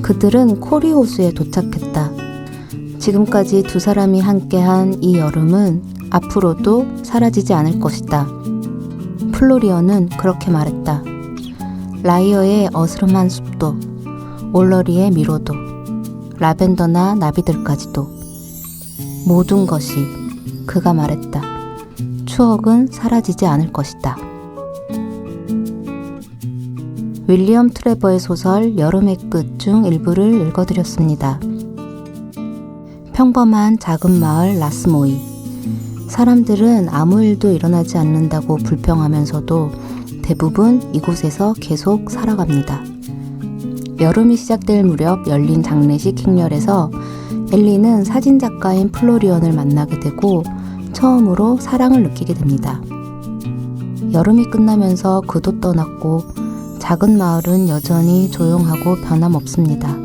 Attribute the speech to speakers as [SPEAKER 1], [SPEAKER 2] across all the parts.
[SPEAKER 1] 그들은 코리 호수에 도착했다. 지금까지 두 사람이 함께한 이 여름은 앞으로도 사라지지 않을 것이다. 플로리언은 그렇게 말했다. 라이어의 어스름한 숲도, 올러리의 미로도, 라벤더나 나비들까지도 모든 것이, 그가 말했다. 추억은 사라지지 않을 것이다. 윌리엄 트레버의 소설 여름의 끝 중 일부를 읽어드렸습니다. 평범한 작은 마을 라스모이. 사람들은 아무 일도 일어나지 않는다고 불평하면서도 대부분 이곳에서 계속 살아갑니다. 여름이 시작될 무렵 열린 장례식 행렬에서 엘리는 사진작가인 플로리언을 만나게 되고 처음으로 사랑을 느끼게 됩니다. 여름이 끝나면서 그도 떠났고 작은 마을은 여전히 조용하고 변함없습니다.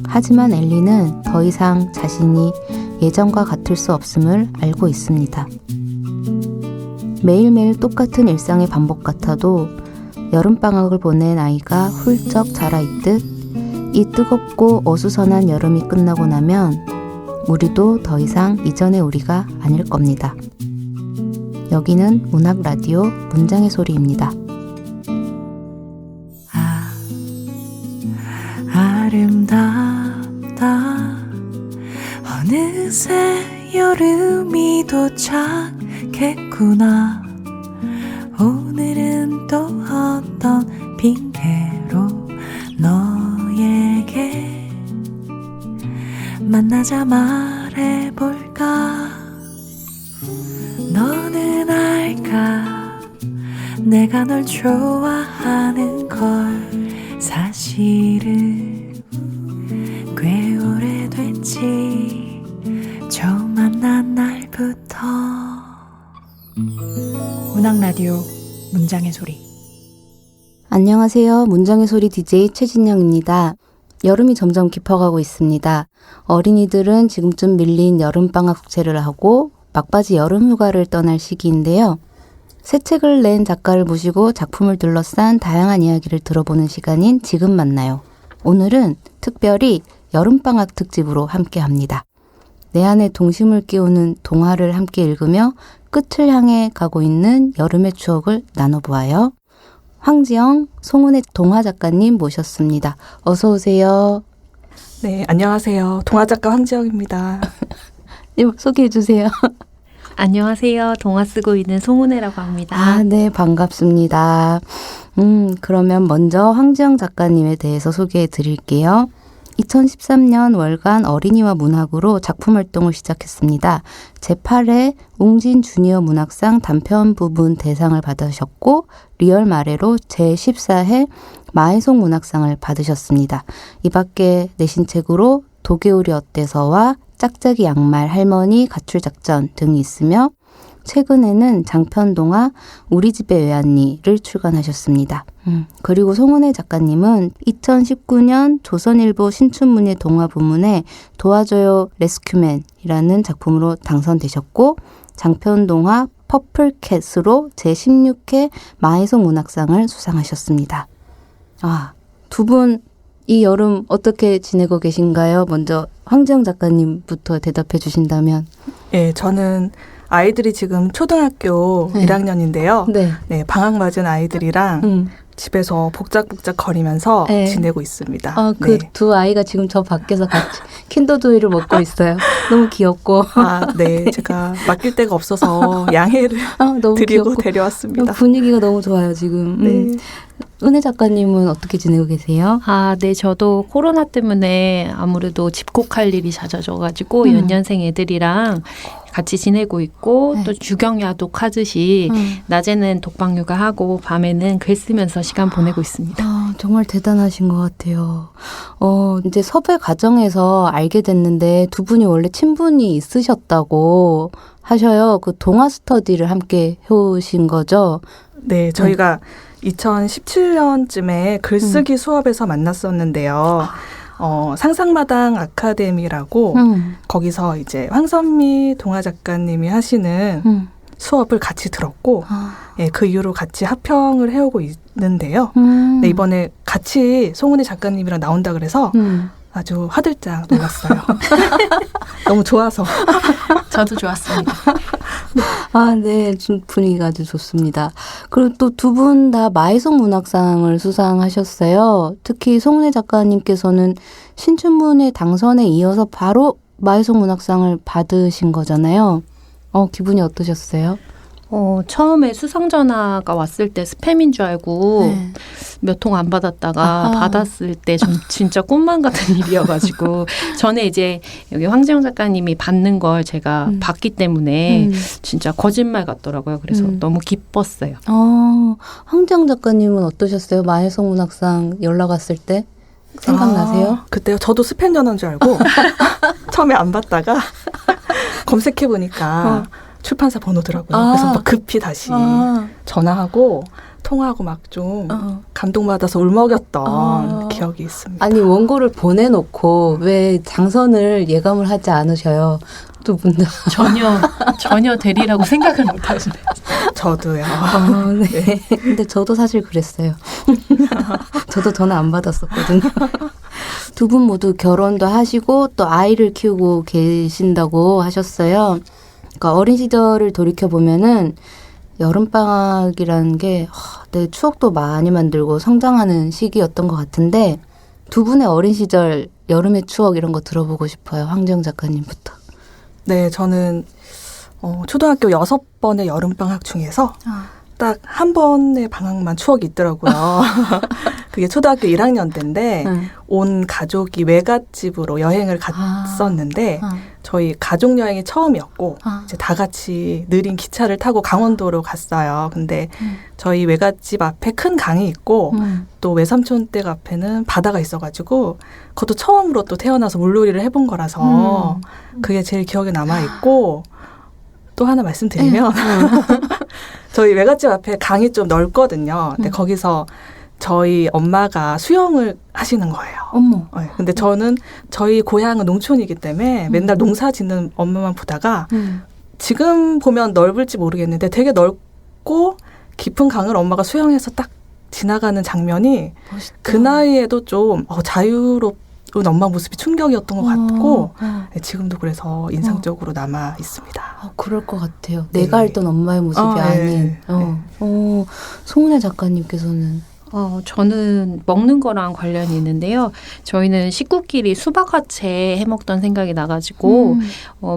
[SPEAKER 1] 하지만 엘리는 더 이상 자신이 예전과 같을 수 없음을 알고 있습니다. 매일매일 똑같은 일상의 반복 같아도 여름방학을 보낸 아이가 훌쩍 자라있듯 이 뜨겁고 어수선한 여름이 끝나고 나면 우리도 더 이상 이전의 우리가 아닐 겁니다. 여기는 문학 라디오 문장의 소리입니다.
[SPEAKER 2] 아름답다. 어느새 여름이 도착했구나. 오늘은 또 어떤 핑계로 너에게 만나자 말해볼까. 너는 알까, 내가 널 좋아하는 걸. 사실은 꽤 오래됐지, 처음 만난 날부터. 문학라디오 문장의 소리.
[SPEAKER 1] 안녕하세요. 문장의 소리 DJ 최진영입니다. 여름이 점점 깊어가고 있습니다. 어린이들은 지금쯤 밀린 여름방학 숙제를 하고 막바지 여름휴가를 떠날 시기인데요. 새 책을 낸 작가를 모시고 작품을 둘러싼 다양한 이야기를 들어보는 시간인 지금 만나요. 오늘은 특별히 여름방학 특집으로 함께합니다. 내 안에 동심을 깨우는 동화를 함께 읽으며 끝을 향해 가고 있는 여름의 추억을 나눠보아요. 황지영, 송은혜 동화 작가님 모셨습니다. 어서 오세요.
[SPEAKER 2] 네, 안녕하세요. 동화작가 황지영입니다.
[SPEAKER 1] 소개해 주세요.
[SPEAKER 3] 안녕하세요. 동화 쓰고 있는 송은혜라고 합니다.
[SPEAKER 1] 아, 네, 반갑습니다. 그러면 먼저 황지영 작가님에 대해서 소개해 드릴게요. 2013년 월간 어린이와 문학으로 작품 활동을 시작했습니다. 제8회 웅진 주니어 문학상 단편 부분 대상을 받으셨고 리얼 마레로 제14회 마해송 문학상을 받으셨습니다. 이 밖에 내신 책으로 도개우리 어때서와 짝짝이 양말 할머니 가출작전 등이 있으며 최근에는 장편동화 우리 집의 외환리를 출간하셨습니다. 그리고 송은혜 작가님은 2019년 조선일보 신춘문예 동화 부문에 도와줘요 레스큐맨이라는 작품으로 당선되셨고 장편동화 퍼플캣으로 제16회 마해송 문학상을 수상하셨습니다. 두 분 이 여름 어떻게 지내고 계신가요? 먼저 황지영 작가님부터 대답해 주신다면.
[SPEAKER 2] 네, 저는 아이들이 지금 초등학교 1학년인데요. 네, 방학 맞은 아이들이랑 집에서 복작복작 거리면서 지내고 있습니다.
[SPEAKER 1] 그 두 아이가 지금 저 밖에서 같이 킨더조이를 먹고 있어요. 너무 귀엽고.
[SPEAKER 2] 네, 제가 맡길 데가 없어서 양해를
[SPEAKER 1] 너무
[SPEAKER 2] 드리고
[SPEAKER 1] 귀엽고.
[SPEAKER 2] 데려왔습니다.
[SPEAKER 1] 분위기가 너무 좋아요, 지금.
[SPEAKER 2] 네.
[SPEAKER 1] 은혜 작가님은 어떻게 지내고 계세요?
[SPEAKER 3] 네, 저도 코로나 때문에 아무래도 집콕할 일이 잦아져가지고 연년생 애들이랑 같이 지내고 있고 또 주경야독 하듯이 낮에는 독방 육아하고 밤에는 글 쓰면서 시간 보내고 있습니다.
[SPEAKER 1] 정말 대단하신 것 같아요. 이제 섭외 과정에서 알게 됐는데 두 분이 원래 친분이 있으셨다고 하셔요. 그 동화 스터디를 함께 해오신 거죠?
[SPEAKER 2] 네, 저희가 2017년쯤에 글쓰기 수업에서 만났었는데요. 상상마당 아카데미라고 거기서 이제 황선미 동화 작가님이 하시는 수업을 같이 들었고 예, 그 이후로 같이 합평을 해오고 있는데요. 네, 이번에 같이 송은희 작가님이랑 나온다 그래서 아주 화들짝 놀랐어요. 너무 좋아서.
[SPEAKER 3] 저도 좋았습니다.
[SPEAKER 1] 아, 네. 분위기가 아주 좋습니다. 그리고 또 두 분 다 마이송 문학상을 수상하셨어요. 특히 송은혜 작가님께서는 신춘문예 당선에 이어서 바로 마이송 문학상을 받으신 거잖아요. 기분이 어떠셨어요?
[SPEAKER 3] 처음에 수상 전화가 왔을 때 스팸인 줄 알고
[SPEAKER 1] 네.
[SPEAKER 3] 몇 통 안 받았다가 받았을 때 좀 진짜 꿈만 같은 일이어가지고 전에 이제 여기 황재영 작가님이 받는 걸 제가 봤기 때문에 진짜 거짓말 같더라고요. 그래서 너무 기뻤어요.
[SPEAKER 1] 황재영 작가님은 어떠셨어요? 마이송 문학상 연락 왔을 때? 생각나세요?
[SPEAKER 2] 그때요? 저도 스팸 전화인 줄 알고 처음에 안 받다가 검색해보니까 출판사 번호더라고요. 그래서 막 급히 다시 전화하고 통화하고 막 좀 감동받아서 울먹였던 기억이 있습니다.
[SPEAKER 1] 아니 원고를 보내놓고 왜 당선을 예감을 하지 않으셔요? 두 분 다.
[SPEAKER 3] 전혀 되리라고 생각을 못 하시네요.
[SPEAKER 2] 저도요.
[SPEAKER 1] 네. 근데 저도 사실 그랬어요. 저도 전화 안 받았었거든요. 두 분 모두 결혼도 하시고 또 아이를 키우고 계신다고 하셨어요. 그러니까 어린 시절을 돌이켜보면은 여름방학이라는 게 내 추억도 많이 만들고 성장하는 시기였던 것 같은데 두 분의 어린 시절 여름의 추억 이런 거 들어보고 싶어요. 황재영 작가님부터.
[SPEAKER 2] 네, 저는 초등학교 6번의 여름방학 중에서 딱 한 번의 방학만 추억이 있더라고요. 그게 초등학교 1학년 때인데 온 가족이 외갓집으로 여행을 갔었는데 저희 가족 여행이 처음이었고 이제 다 같이 느린 기차를 타고 강원도로 갔어요. 근데 저희 외갓집 앞에 큰 강이 있고 또 외삼촌 댁 앞에는 바다가 있어가지고 그것도 처음으로 또 태어나서 물놀이를 해본 거라서 그게 제일 기억에 남아있고 또 하나 말씀드리면 저희 외갓집 앞에 강이 좀 넓거든요. 근데 거기서 저희 엄마가 수영을 하시는 거예요.
[SPEAKER 1] 어머.
[SPEAKER 2] 네, 근데 저는 저희 고향은 농촌이기 때문에 맨날 농사 짓는 엄마만 보다가 지금 보면 넓을지 모르겠는데 되게 넓고 깊은 강을 엄마가 수영해서 딱 지나가는 장면이
[SPEAKER 1] 멋있다.
[SPEAKER 2] 그 나이에도 좀 자유롭은 엄마 모습이 충격이었던 것 같고 네, 지금도 그래서 인상적으로 남아 있습니다.
[SPEAKER 1] 그럴 것 같아요. 내가 알던 엄마의 모습이 아닌. 송은혜 작가님께서는
[SPEAKER 3] 저는 먹는 거랑 관련이 있는데요. 저희는 식구끼리 수박 화채 해먹던 생각이 나가지고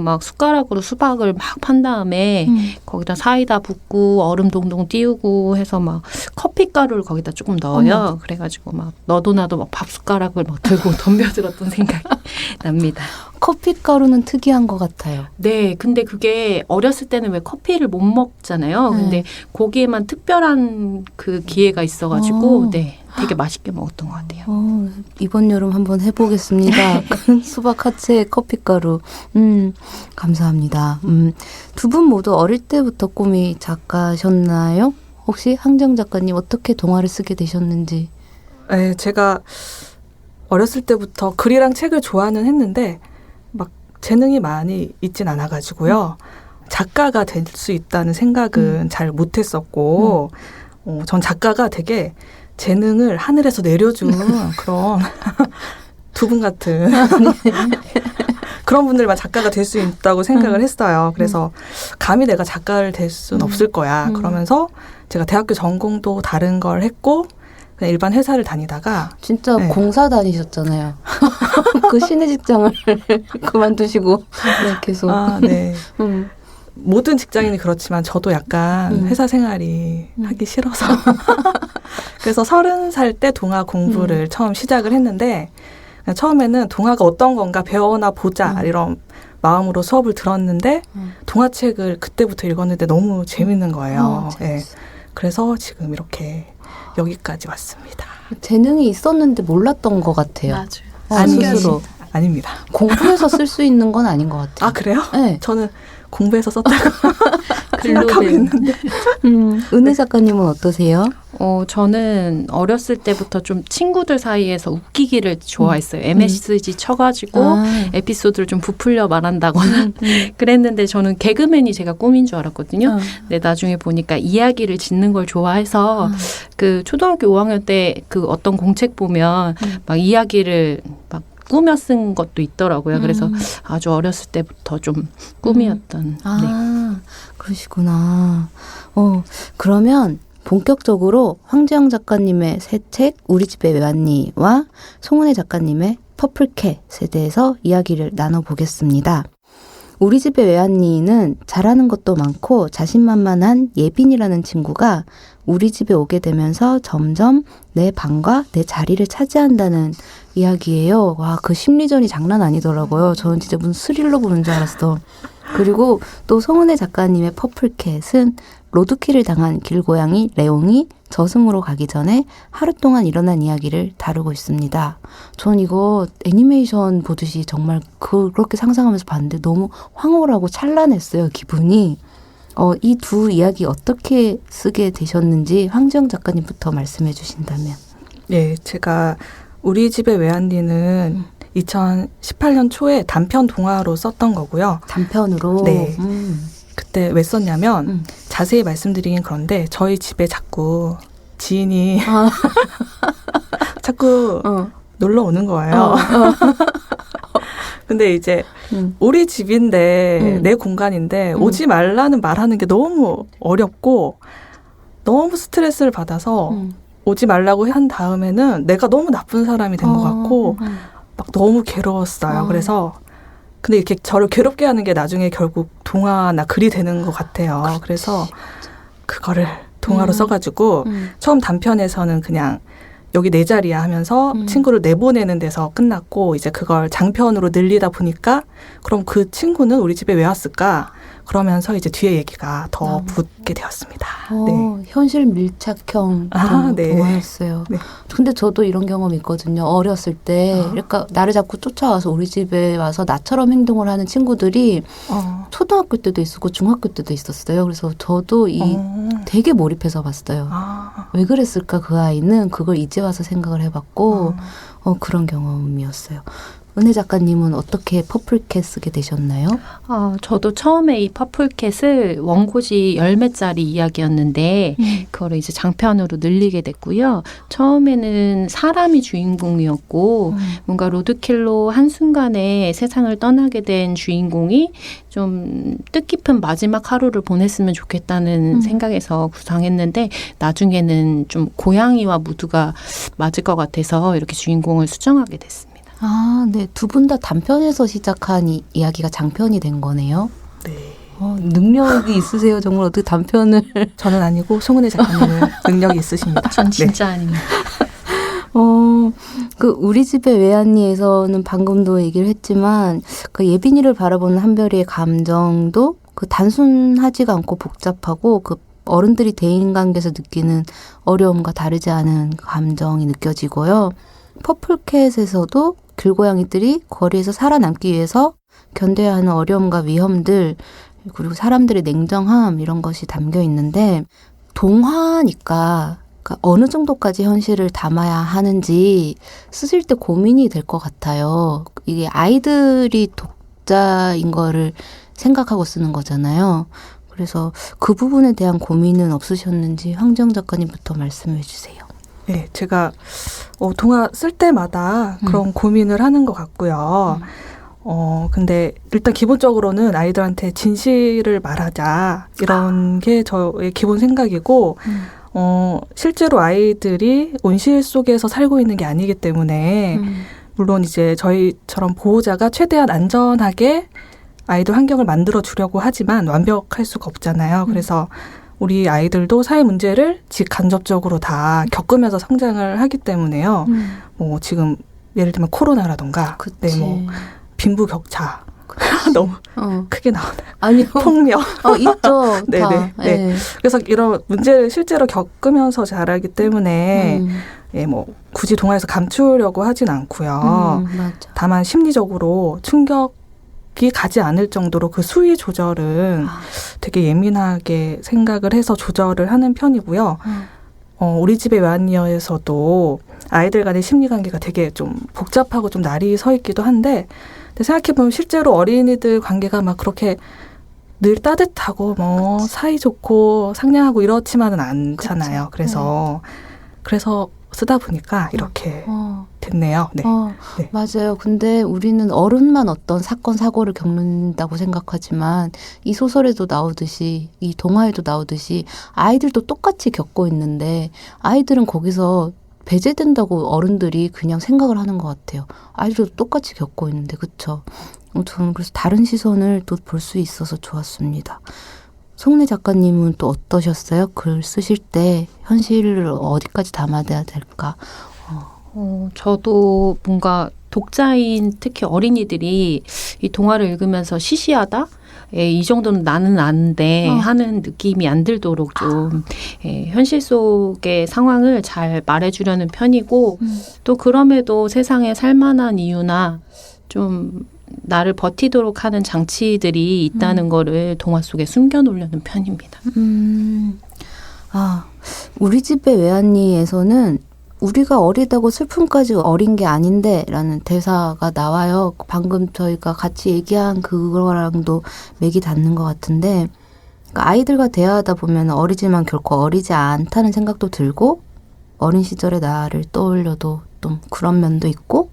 [SPEAKER 3] 막 숟가락으로 수박을 막 판 다음에 거기다 사이다 붓고 얼음 동동 띄우고 해서 막 커피가루를 거기다 조금 넣어요. 그래가지고 막 너도 나도 막 밥 숟가락을 막 들고 덤벼들었던 생각이 납니다.
[SPEAKER 1] 커피가루는 특이한 것 같아요.
[SPEAKER 3] 네, 근데 그게 어렸을 때는 왜 커피를 못 먹잖아요. 근데 거기에만 특별한 그 기회가 있어가지고 네, 되게 맛있게 먹었던 것 같아요.
[SPEAKER 1] 이번 여름 한번 해보겠습니다. 수박 하체 커피가루. 감사합니다. 두 분 모두 어릴 때부터 꿈이 작가셨나요? 혹시 황재영 작가님 어떻게 동화를 쓰게 되셨는지?
[SPEAKER 2] 네, 제가 어렸을 때부터 글이랑 책을 좋아는 했는데 막 재능이 많이 있진 않아가지고요. 작가가 될 수 있다는 생각은 잘 못했었고 전 작가가 되게 재능을 하늘에서 내려준 그런 두 분 같은 그런 분들만 작가가 될 수 있다고 생각을 했어요. 그래서 감히 내가 작가를 될 수는 없을 거야. 그러면서 제가 대학교 전공도 다른 걸 했고 그냥 일반 회사를 다니다가
[SPEAKER 1] 진짜 공사 다니셨잖아요. 그 시내 직장을 그만두시고 네, 계속.
[SPEAKER 2] 네. 모든 직장인이 그렇지만 저도 약간 회사 생활이 하기 싫어서 그래서 30살 때 동화 공부를 처음 시작을 했는데 처음에는 동화가 어떤 건가 배워나 보자 이런 마음으로 수업을 들었는데 동화책을 그때부터 읽었는데 너무 재밌는 거예요. 네. 그래서 지금 이렇게 여기까지 왔습니다.
[SPEAKER 1] 재능이 있었는데 몰랐던 것 같아요.
[SPEAKER 3] 맞아요.
[SPEAKER 1] 스스로.
[SPEAKER 2] 아닙니다.
[SPEAKER 1] 공부해서 쓸 수 있는 건 아닌 것 같아요.
[SPEAKER 2] 아, 그래요?
[SPEAKER 1] 네.
[SPEAKER 2] 저는 공부해서 썼다고 생각하고 있는데.
[SPEAKER 1] 은혜 작가님은 어떠세요?
[SPEAKER 3] 저는 어렸을 때부터 좀 친구들 사이에서 웃기기를 좋아했어요. MSG 쳐가지고 에피소드를 좀 부풀려 말한다거나 그랬는데 저는 개그맨이 제가 꿈인 줄 알았거든요. 근데 나중에 보니까 이야기를 짓는 걸 좋아해서 그 초등학교 5학년 때 그 어떤 공책 보면 막 이야기를 막 꾸며 쓴 것도 있더라고요. 그래서 아주 어렸을 때부터 좀 꿈이었던. 네.
[SPEAKER 1] 그러시구나. 그러면 본격적으로 황재영 작가님의 새 책 우리 집에 왜 왔니와 송은혜 작가님의 퍼플캣에 대해서 이야기를 나눠보겠습니다. 우리 집에 왜 왔니는 잘하는 것도 많고 자신만만한 예빈이라는 친구가 우리 집에 오게 되면서 점점 내 방과 내 자리를 차지한다는 이야기예요. 와, 그 심리전이 장난 아니더라고요. 저는 진짜 무슨 스릴러 보는 줄 알았어. 그리고 또 송은혜 작가님의 퍼플캣은 로드킬을 당한 길고양이 레옹이 저승으로 가기 전에 하루 동안 일어난 이야기를 다루고 있습니다. 전 이거 애니메이션 보듯이 정말 그렇게 상상하면서 봤는데 너무 황홀하고 찬란했어요, 기분이. 이 두 이야기 어떻게 쓰게 되셨는지 황재영 작가님부터 말씀해 주신다면.
[SPEAKER 2] 네, 제가 우리 집에 왜 왔니는 2018년 초에 단편 동화로 썼던 거고요.
[SPEAKER 1] 단편으로?
[SPEAKER 2] 네. 그때 왜 썼냐면 자세히 말씀드리긴 그런데 저희 집에 자꾸 지인이 자꾸 놀러 오는 거예요. 근데 이제 우리 집인데 내 공간인데 오지 말라는 말하는 게 너무 어렵고 너무 스트레스를 받아서 오지 말라고 한 다음에는 내가 너무 나쁜 사람이 된 것 같고 막 너무 괴로웠어요. 그래서 근데 이렇게 저를 괴롭게 하는 게 나중에 결국 동화나 글이 되는 것 같아요.
[SPEAKER 1] 그렇지.
[SPEAKER 2] 그래서 그거를 동화로 써가지고 처음 단편에서는 그냥 여기 내 자리야 하면서 친구를 내보내는 데서 끝났고 이제 그걸 장편으로 늘리다 보니까 그럼 그 친구는 우리 집에 왜 왔을까? 그러면서 이제 뒤에 얘기가 더 붙게 되었습니다. 네.
[SPEAKER 1] 현실 밀착형
[SPEAKER 2] 네.
[SPEAKER 1] 동화였어요. 네. 근데 저도 이런 경험이 있거든요. 어렸을 때 그러니까 나를 자꾸 쫓아와서 우리 집에 와서 나처럼 행동을 하는 친구들이 초등학교 때도 있었고 중학교 때도 있었어요. 그래서 저도 되게 몰입해서 봤어요. 왜 그랬을까 그 아이는 그걸 이제 와서 생각을 해봤고 그런 경험이었어요. 은혜 작가님은 어떻게 퍼플캣 쓰게 되셨나요?
[SPEAKER 3] 저도 처음에 이 퍼플캣을 원고지 10매짜리 이야기였는데 그거를 이제 장편으로 늘리게 됐고요. 처음에는 사람이 주인공이었고 뭔가 로드킬로 한순간에 세상을 떠나게 된 주인공이 좀 뜻깊은 마지막 하루를 보냈으면 좋겠다는 생각에서 구상했는데 나중에는 좀 고양이와 무드가 맞을 것 같아서 이렇게 주인공을 수정하게 됐습니다.
[SPEAKER 1] 네. 두 분 다 단편에서 시작한 이야기가 장편이 된 거네요.
[SPEAKER 2] 네.
[SPEAKER 1] 능력이 있으세요. 정말 어떻게 단편을.
[SPEAKER 2] 저는 아니고 송은혜 작가님은 능력이 있으십니다.
[SPEAKER 3] 전 진짜 아닙니다.
[SPEAKER 1] 그 우리 집에 왜 왔니에서는 방금도 얘기를 했지만 그 예빈이를 바라보는 한별이의 감정도 그 단순하지가 않고 복잡하고 그 어른들이 대인관계에서 느끼는 어려움과 다르지 않은 감정이 느껴지고요. 퍼플캣에서도 길고양이들이 거리에서 살아남기 위해서 견뎌야 하는 어려움과 위험들 그리고 사람들의 냉정함 이런 것이 담겨 있는데 동화니까 그러니까 어느 정도까지 현실을 담아야 하는지 쓰실 때 고민이 될 것 같아요. 이게 아이들이 독자인 거를 생각하고 쓰는 거잖아요. 그래서 그 부분에 대한 고민은 없으셨는지 황재영 작가님부터 말씀해 주세요.
[SPEAKER 2] 네, 제가 동화 쓸 때마다 그런 고민을 하는 것 같고요. 근데 일단 기본적으로는 아이들한테 진실을 말하자 이런 게 저의 기본 생각이고 실제로 아이들이 온실 속에서 살고 있는 게 아니기 때문에 물론 이제 저희처럼 보호자가 최대한 안전하게 아이들 환경을 만들어 주려고 하지만 완벽할 수가 없잖아요. 그래서 우리 아이들도 사회 문제를 직간접적으로 다 겪으면서 성장을 하기 때문에요. 뭐 지금 예를 들면 코로나라던가, 네, 뭐 빈부격차 너무 크게 나오나요?
[SPEAKER 1] 아니요.
[SPEAKER 2] 폭력
[SPEAKER 1] 있죠.
[SPEAKER 2] 네네. 네. 그래서 이런 문제를 실제로 겪으면서 자라기 때문에 예, 뭐 굳이 동화에서 감추려고 하진 않고요.
[SPEAKER 1] 맞아.
[SPEAKER 2] 다만 심리적으로 충격이 가지 않을 정도로 그 수위 조절은 되게 예민하게 생각을 해서 조절을 하는 편이고요. 우리 집의 외환녀에서도 아이들 간의 심리관계가 되게 좀 복잡하고 좀 날이 서 있기도 한데, 근데 생각해보면 실제로 어린이들 관계가 막 그렇게 늘 따뜻하고 뭐 사이좋고 상냥하고 이렇지만은 않잖아요. 그래서 쓰다 보니까 이렇게 됐네요. 네. 네.
[SPEAKER 1] 맞아요. 근데 우리는 어른만 어떤 사건, 사고를 겪는다고 생각하지만 이 소설에도 나오듯이 이 동화에도 나오듯이 아이들도 똑같이 겪고 있는데 아이들은 거기서 배제된다고 어른들이 그냥 생각을 하는 것 같아요. 아이들도 똑같이 겪고 있는데 그쵸? 저는 그래서 다른 시선을 또 볼 수 있어서 좋았습니다. 송은혜 작가님은 또 어떠셨어요? 글 쓰실 때 현실을 어디까지 담아야 될까?
[SPEAKER 3] 저도 뭔가 독자인 특히 어린이들이 이 동화를 읽으면서 시시하다? 이 정도는 나는 아는데 하는 느낌이 안 들도록 좀 현실 속의 상황을 잘 말해주려는 편이고 또 그럼에도 세상에 살만한 이유나 좀 나를 버티도록 하는 장치들이 있다는 거를 동화 속에 숨겨놓으려는 편입니다.
[SPEAKER 1] 우리 집의 외환니에서는 우리가 어리다고 슬픔까지 어린 게 아닌데 라는 대사가 나와요. 방금 저희가 같이 얘기한 그거랑도 맥이 닿는 것 같은데, 그러니까 아이들과 대화하다 보면 어리지만 결코 어리지 않다는 생각도 들고 어린 시절의 나를 떠올려도 좀 그런 면도 있고,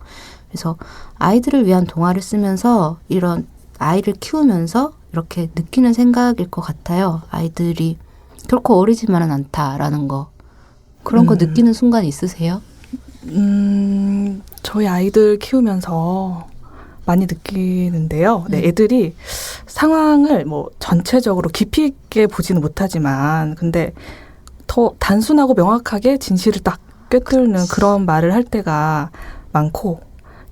[SPEAKER 1] 그래서 아이들을 위한 동화를 쓰면서 이런 아이를 키우면서 이렇게 느끼는 생각일 것 같아요. 아이들이 결코 어리지만은 않다라는 거. 그런 거 느끼는 순간 있으세요?
[SPEAKER 2] 저희 아이들 키우면서 많이 느끼는데요. 네, 애들이 상황을 뭐 전체적으로 깊이 있게 보지는 못하지만, 근데 더 단순하고 명확하게 진실을 딱 꿰뚫는 그런 말을 할 때가 많고,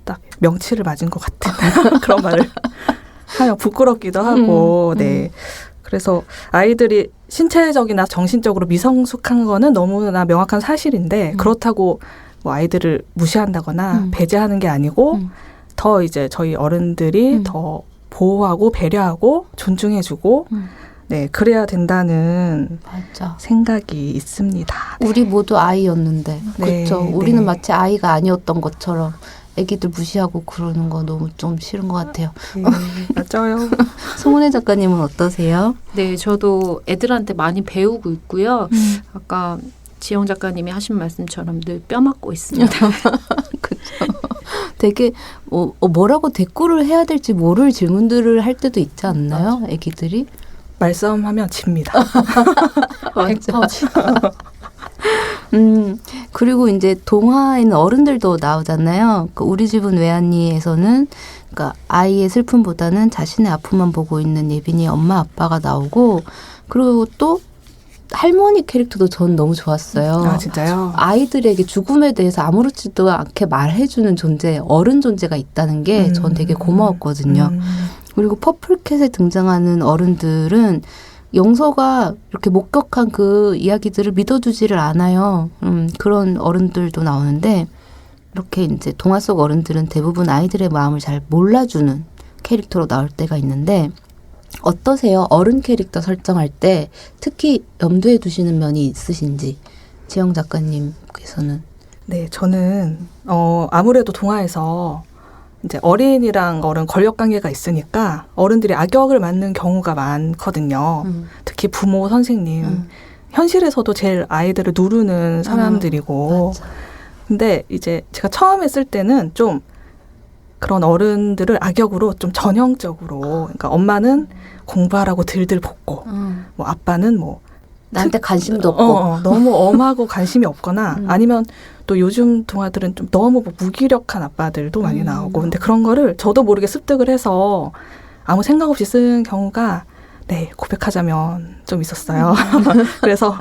[SPEAKER 2] 딱 명치를 맞은 것 같은 그런 말을 하면 부끄럽기도 하고, 네. 그래서 아이들이 신체적이나 정신적으로 미성숙한 거는 너무나 명확한 사실인데, 그렇다고 뭐 아이들을 무시한다거나 배제하는 게 아니고, 더 이제 저희 어른들이 더 보호하고 배려하고 존중해주고, 네, 그래야 된다는
[SPEAKER 1] 맞아.
[SPEAKER 2] 생각이 있습니다. 네.
[SPEAKER 1] 우리 모두 아이였는데,
[SPEAKER 2] 네,
[SPEAKER 1] 그렇죠.
[SPEAKER 2] 네.
[SPEAKER 1] 우리는 마치 아이가 아니었던 것처럼 애기들 무시하고 그러는 거 너무 좀 싫은 것 같아요.
[SPEAKER 2] 네, 맞아요.
[SPEAKER 1] 송은혜 작가님은 어떠세요?
[SPEAKER 3] 네, 저도 애들한테 많이 배우고 있고요. 아까 지영 작가님이 하신 말씀처럼 늘 뼈 맞고 있습니다.
[SPEAKER 1] 그렇죠. 되게 뭐라고 대꾸를 해야 될지 모를 질문들을 할 때도 있지 않나요? 애기들이?
[SPEAKER 2] 말싸움하면 집니다.
[SPEAKER 1] 맞아. 그리고 이제 동화에는 어른들도 나오잖아요. 그 우리 집은 외환니에서는 그러니까 아이의 슬픔보다는 자신의 아픔만 보고 있는 예빈이 엄마 아빠가 나오고, 그리고 또 할머니 캐릭터도 전 너무 좋았어요.
[SPEAKER 2] 아, 진짜요?
[SPEAKER 1] 아이들에게 죽음에 대해서 아무렇지도 않게 말해주는 존재, 어른 존재가 있다는 게 전 되게 고마웠거든요. 그리고 퍼플캣에 등장하는 어른들은 영서가 이렇게 목격한 그 이야기들을 믿어주지를 않아요. 그런 어른들도 나오는데, 이렇게 이제 동화 속 어른들은 대부분 아이들의 마음을 잘 몰라주는 캐릭터로 나올 때가 있는데, 어떠세요? 어른 캐릭터 설정할 때 특히 염두에 두시는 면이 있으신지, 지영 작가님께서는.
[SPEAKER 2] 네, 저는 아무래도 동화에서 이제 어린이랑 어른 권력 관계가 있으니까 어른들이 악역을 맡는 경우가 많거든요. 특히 부모, 선생님. 현실에서도 제일 아이들을 누르는 사람들이고. 근데 이제 제가 처음에 쓸 때는 좀 그런 어른들을 악역으로 좀 전형적으로, 그러니까 엄마는 공부하라고 들들 볶고, 뭐 아빠는 뭐
[SPEAKER 1] 나한테 관심도 없고
[SPEAKER 2] 너무 엄하고 관심이 없거나 아니면 또 요즘 동화들은 좀 너무 뭐 무기력한 아빠들도 많이 나오고, 근데 그런 거를 저도 모르게 습득을 해서 아무 생각 없이 쓴 경우가, 네, 고백하자면 좀 있었어요. 그래서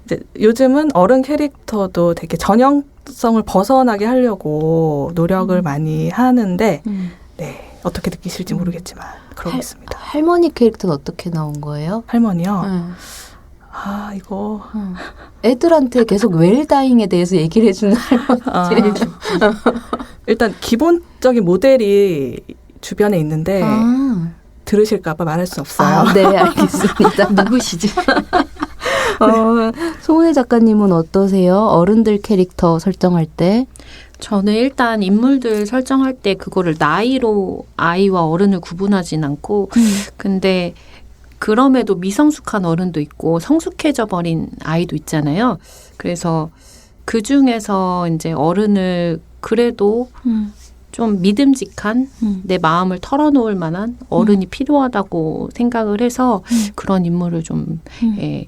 [SPEAKER 2] 이제 요즘은 어른 캐릭터도 되게 전형성을 벗어나게 하려고 노력을 많이 하는데, 네, 어떻게 느끼실지 모르겠지만 그러고 있습니다.
[SPEAKER 1] 할머니 캐릭터는 어떻게 나온 거예요?
[SPEAKER 2] 할머니요? 아, 이거.
[SPEAKER 1] 애들한테 계속 웰다잉에 대해서 얘기를 해주는 할머니.
[SPEAKER 2] 일단 기본적인 모델이 주변에 있는데 들으실까 봐 말할 수 없어요.
[SPEAKER 1] 네, 알겠습니다.
[SPEAKER 3] 누구시지?
[SPEAKER 1] 송은혜 작가님은 어떠세요? 어른들 캐릭터 설정할 때?
[SPEAKER 3] 저는 일단 인물들 설정할 때 그거를 나이로 아이와 어른을 구분하진 않고 근데 그럼에도 미성숙한 어른도 있고 성숙해져 버린 아이도 있잖아요. 그래서 그 중에서 이제 어른을 그래도 좀 믿음직한 내 마음을 털어놓을 만한 어른이 필요하다고 생각을 해서 그런 인물을 좀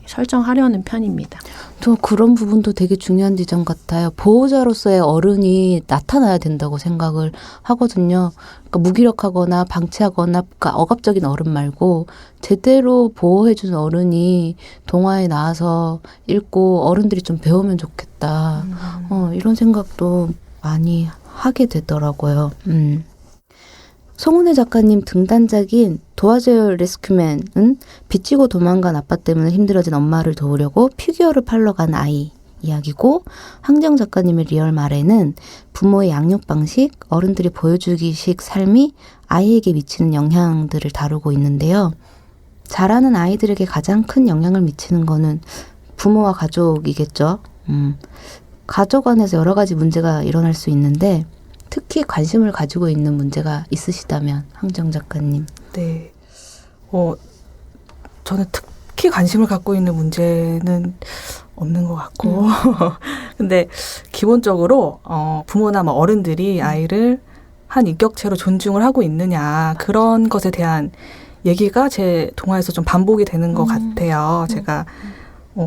[SPEAKER 3] 설정하려는 편입니다.
[SPEAKER 1] 저 그런 부분도 되게 중요한 지점 같아요. 보호자로서의 어른이 나타나야 된다고 생각을 하거든요. 그러니까 무기력하거나 방치하거나 그러니까 억압적인 어른 말고 제대로 보호해주는 어른이 동화에 나와서 읽고 어른들이 좀 배우면 좋겠다. 이런 생각도 많이 하게 되더라고요. 송은혜 작가님 등단작인 도와줘요 레스큐맨은 빚지고 도망간 아빠 때문에 힘들어진 엄마를 도우려고 피규어를 팔러 간 아이 이야기고, 황정 작가님의 리얼 말에는 부모의 양육 방식, 어른들이 보여주기식 삶이 아이에게 미치는 영향들을 다루고 있는데요. 자라는 아이들에게 가장 큰 영향을 미치는 거는 부모와 가족이겠죠. 가족 안에서 여러 가지 문제가 일어날 수 있는데 특히 관심을 가지고 있는 문제가 있으시다면 황정 작가님.
[SPEAKER 2] 네. 저는 특히 관심을 갖고 있는 문제는 없는 것 같고 근데 기본적으로 부모나 뭐 어른들이 아이를 한 인격체로 존중을 하고 있느냐 그런 것에 대한 얘기가 제 동화에서 좀 반복이 되는 것 같아요. 제가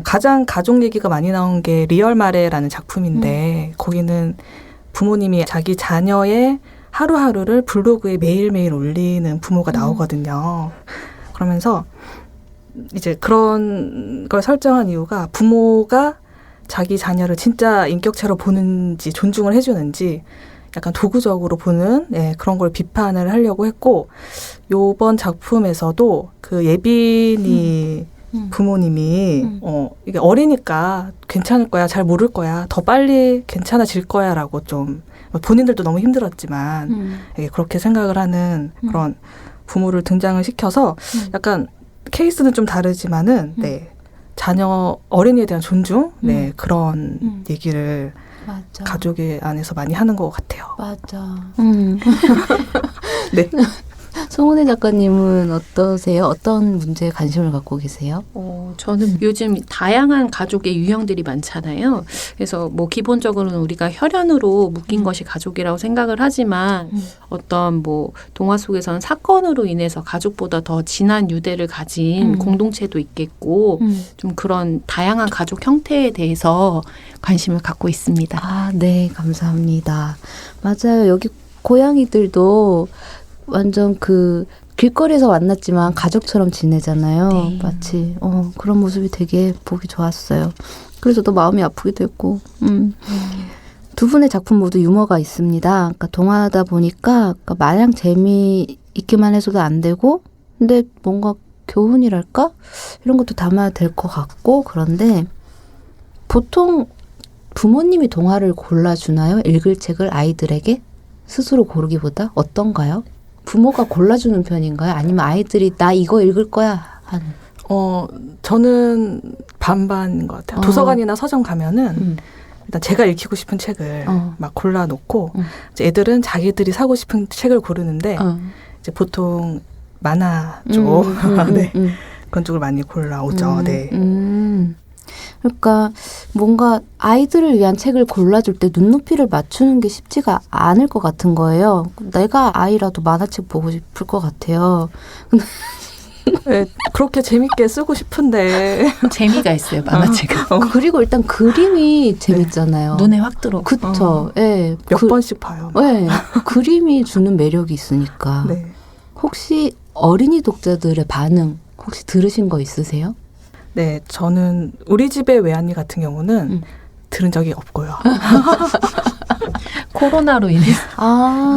[SPEAKER 2] 가장 가족 얘기가 많이 나온 게 리얼 마레라는 작품인데 거기는 부모님이 자기 자녀의 하루하루를 블로그에 매일매일 올리는 부모가 나오거든요. 그러면서 이제 그런 걸 설정한 이유가 부모가 자기 자녀를 진짜 인격체로 보는지 존중을 해주는지 약간 도구적으로 보는 그런 걸 비판을 하려고 했고, 요번 작품에서도 그 예빈이 부모님이 이게 어리니까 괜찮을 거야, 잘 모를 거야, 더 빨리 괜찮아질 거야라고 좀 본인들도 너무 힘들었지만 그렇게 생각을 하는 그런 부모를 등장을 시켜서 약간 케이스는 좀 다르지만은 자녀 어린이에 대한 존중 그런 얘기를
[SPEAKER 1] 맞아.
[SPEAKER 2] 가족의 안에서 많이 하는 것 같아요.
[SPEAKER 1] 맞아.
[SPEAKER 2] 네.
[SPEAKER 1] 송은혜 작가님은 어떠세요? 어떤 문제에 관심을 갖고 계세요?
[SPEAKER 3] 저는 요즘 다양한 가족의 유형들이 많잖아요. 그래서 뭐 기본적으로는 우리가 혈연으로 묶인 것이 가족이라고 생각을 하지만 어떤 뭐 동화 속에서는 사건으로 인해서 가족보다 더 진한 유대를 가진 공동체도 있겠고 좀 그런 다양한 가족 형태에 대해서 관심을 갖고 있습니다.
[SPEAKER 1] 아, 네. 감사합니다. 맞아요. 여기 고양이들도 완전 그 길거리에서 만났지만 가족처럼 지내잖아요.
[SPEAKER 3] 네.
[SPEAKER 1] 마치 그런 모습이 되게 보기 좋았어요. 그래서 또 마음이 아프기도 했고. 두 분의 작품 모두 유머가 있습니다. 그러니까 동화다 보니까 그러니까 마냥 재미있기만 해서도 안 되고 근데 뭔가 교훈이랄까? 이런 것도 담아야 될 것 같고. 그런데 보통 부모님이 동화를 골라주나요? 읽을 책을 아이들에게? 스스로 고르기보다 어떤가요? 부모가 골라주는 편인가요? 아니면 아이들이 나 이거 읽을 거야 하는?
[SPEAKER 2] 저는 반반인 것 같아요. 도서관이나 서점 가면은 일단 제가 읽히고 싶은 책을 막 골라놓고 이제 애들은 자기들이 사고 싶은 책을 고르는데 이제 보통 만화 쪽 그런 쪽을 많이 골라오죠. 네.
[SPEAKER 1] 그러니까 뭔가 아이들을 위한 책을 골라줄 때 눈높이를 맞추는 게 쉽지가 않을 것 같은 거예요. 내가 아이라도 만화책 보고 싶을 것 같아요.
[SPEAKER 2] 네, 그렇게 재밌게 쓰고 싶은데
[SPEAKER 3] 재미가 있어요, 만화책은.
[SPEAKER 1] 그리고 일단 그림이 재밌잖아요.
[SPEAKER 3] 눈에 확 들어.
[SPEAKER 1] 그쵸. 네.
[SPEAKER 2] 몇 번씩 봐요.
[SPEAKER 1] 네. 그림이 주는 매력이 있으니까.
[SPEAKER 2] 네.
[SPEAKER 1] 혹시 어린이 독자들의 반응 혹시 들으신 거 있으세요?
[SPEAKER 2] 네, 저는 우리 집의 외할리 같은 경우는 들은 적이 없고요.
[SPEAKER 3] 코로나로 인해서.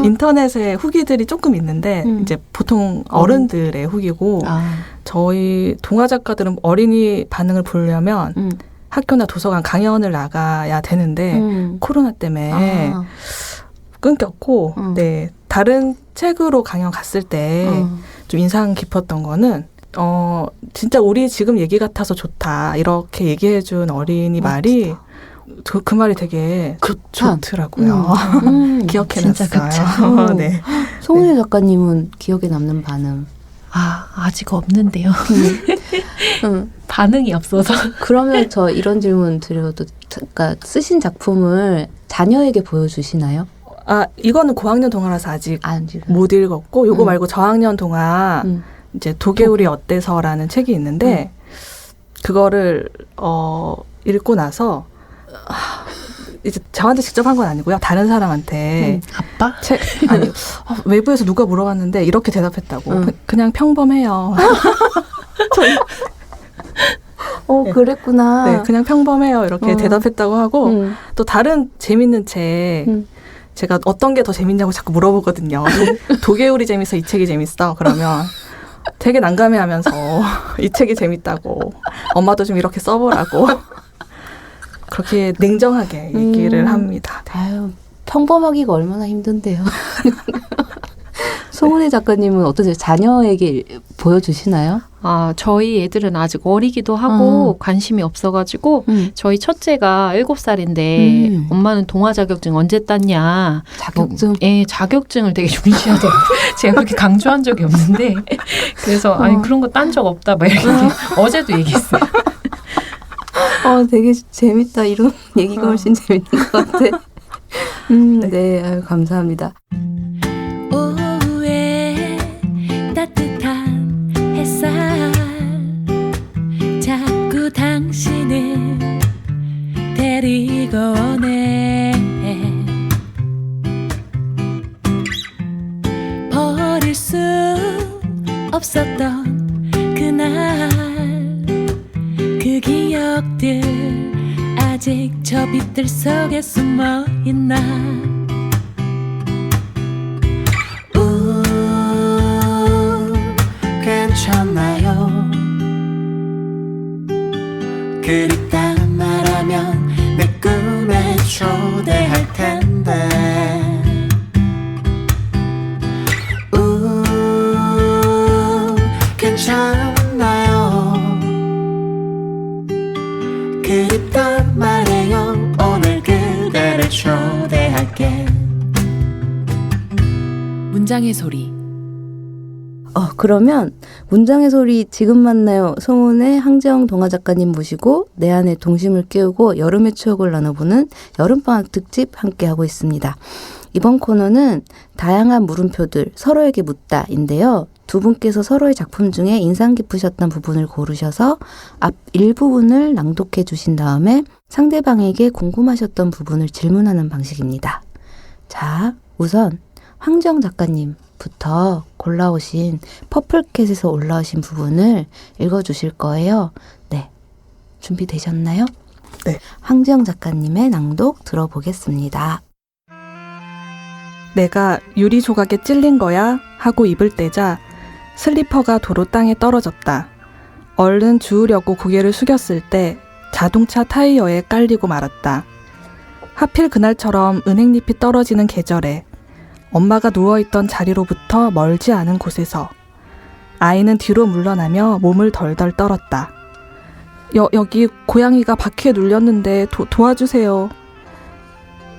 [SPEAKER 2] 인터넷에 후기들이 조금 있는데 이제 보통 어른들의 후기고 저희 동화 작가들은 어린이 반응을 보려면 학교나 도서관 강연을 나가야 되는데 코로나 때문에 끊겼고 네, 다른 책으로 강연 갔을 때 좀 인상 깊었던 거는 진짜 우리 지금 얘기 같아서 좋다. 이렇게 얘기해준 어린이 말이 그 말이 되게 좋더라고요. 기억해놨어요.
[SPEAKER 3] 진짜 극찬.
[SPEAKER 2] 네.
[SPEAKER 1] 송은혜 작가님은 기억에 남는 반응.
[SPEAKER 3] 아직 없는데요. 반응이 없어서.
[SPEAKER 1] 그러면 저 이런 질문 드려도, 그러니까 쓰신 작품을 자녀에게 보여주시나요?
[SPEAKER 2] 이거는 고학년 동화라서 아직
[SPEAKER 1] 지금.
[SPEAKER 2] 못 읽었고, 요거 말고 저학년 동화, 이제 도개울이 어때서라는 책이 있는데, 그거를, 읽고 나서, 이제 저한테 직접 한 건 아니고요. 다른 사람한테.
[SPEAKER 3] 아빠?
[SPEAKER 2] 아니, 외부에서 누가 물어봤는데, 이렇게 대답했다고. 그냥 평범해요.
[SPEAKER 1] 네. 그랬구나.
[SPEAKER 2] 네, 그냥 평범해요. 이렇게 대답했다고 하고, 또 다른 재밌는 책, 제가 어떤 게 더 재밌냐고 자꾸 물어보거든요. 도개울이 재밌어, 이 책이 재밌어? 그러면 되게 난감해하면서 이 책이 재밌다고, 엄마도 좀 이렇게 써보라고 그렇게 냉정하게 얘기를 합니다.
[SPEAKER 1] 아유, 평범하기가 얼마나 힘든데요. 송은혜 작가님은 어떠세요? 자녀에게 보여주시나요?
[SPEAKER 3] 저희 애들은 아직 어리기도 하고 관심이 없어가지고 저희 첫째가 7살인데 엄마는 동화 자격증 언제 땄냐.
[SPEAKER 1] 자격증?
[SPEAKER 3] 자격증을 되게 중시하더라고요. 제가 그렇게 강조한 적이 없는데 그래서 그런 거 딴 적 없다 막 이렇게 어제도 얘기했어요.
[SPEAKER 1] 되게 재밌다. 이런 얘기가 훨씬 재밌는 것 같아. 네, 아유, 감사합니다.
[SPEAKER 4] 오후에 따뜻한 햇살 자꾸 당신을 데리고 오네. 버릴 수 없었던 그날 그 기억들 아직 저 빛들 속에 숨어있나.
[SPEAKER 5] 괜찮나요? 그립다 말하면 내 꿈에 초대할 텐데. 괜찮나요? 그립다 말해요. 오늘 그대를 초대할게.
[SPEAKER 4] 문장의 소리.
[SPEAKER 1] 그러면 문장의 소리 지금 만나요. 송은의 항재영 동화 작가님 모시고 내 안에 동심을 깨우고 여름의 추억을 나눠보는 여름방학 특집 함께하고 있습니다. 이번 코너는 다양한 물음표들 서로에게 묻다인데요. 두 분께서 서로의 작품 중에 인상 깊으셨던 부분을 고르셔서 앞 일부분을 낭독해 주신 다음에 상대방에게 궁금하셨던 부분을 질문하는 방식입니다. 자, 우선 황정 작가님부터 골라오신 퍼플캣에서 올라오신 부분을 읽어주실 거예요. 네, 준비되셨나요?
[SPEAKER 2] 네.
[SPEAKER 1] 황정 작가님의 낭독 들어보겠습니다.
[SPEAKER 2] 내가 유리 조각에 찔린 거야 하고 입을 떼자 슬리퍼가 도로 땅에 떨어졌다. 얼른 주우려고 고개를 숙였을 때 자동차 타이어에 깔리고 말았다. 하필 그날처럼 은행잎이 떨어지는 계절에 엄마가 누워있던 자리로부터 멀지 않은 곳에서 아이는 뒤로 물러나며 몸을 덜덜 떨었다. 여기 고양이가 바퀴에 눌렸는데 도와주세요.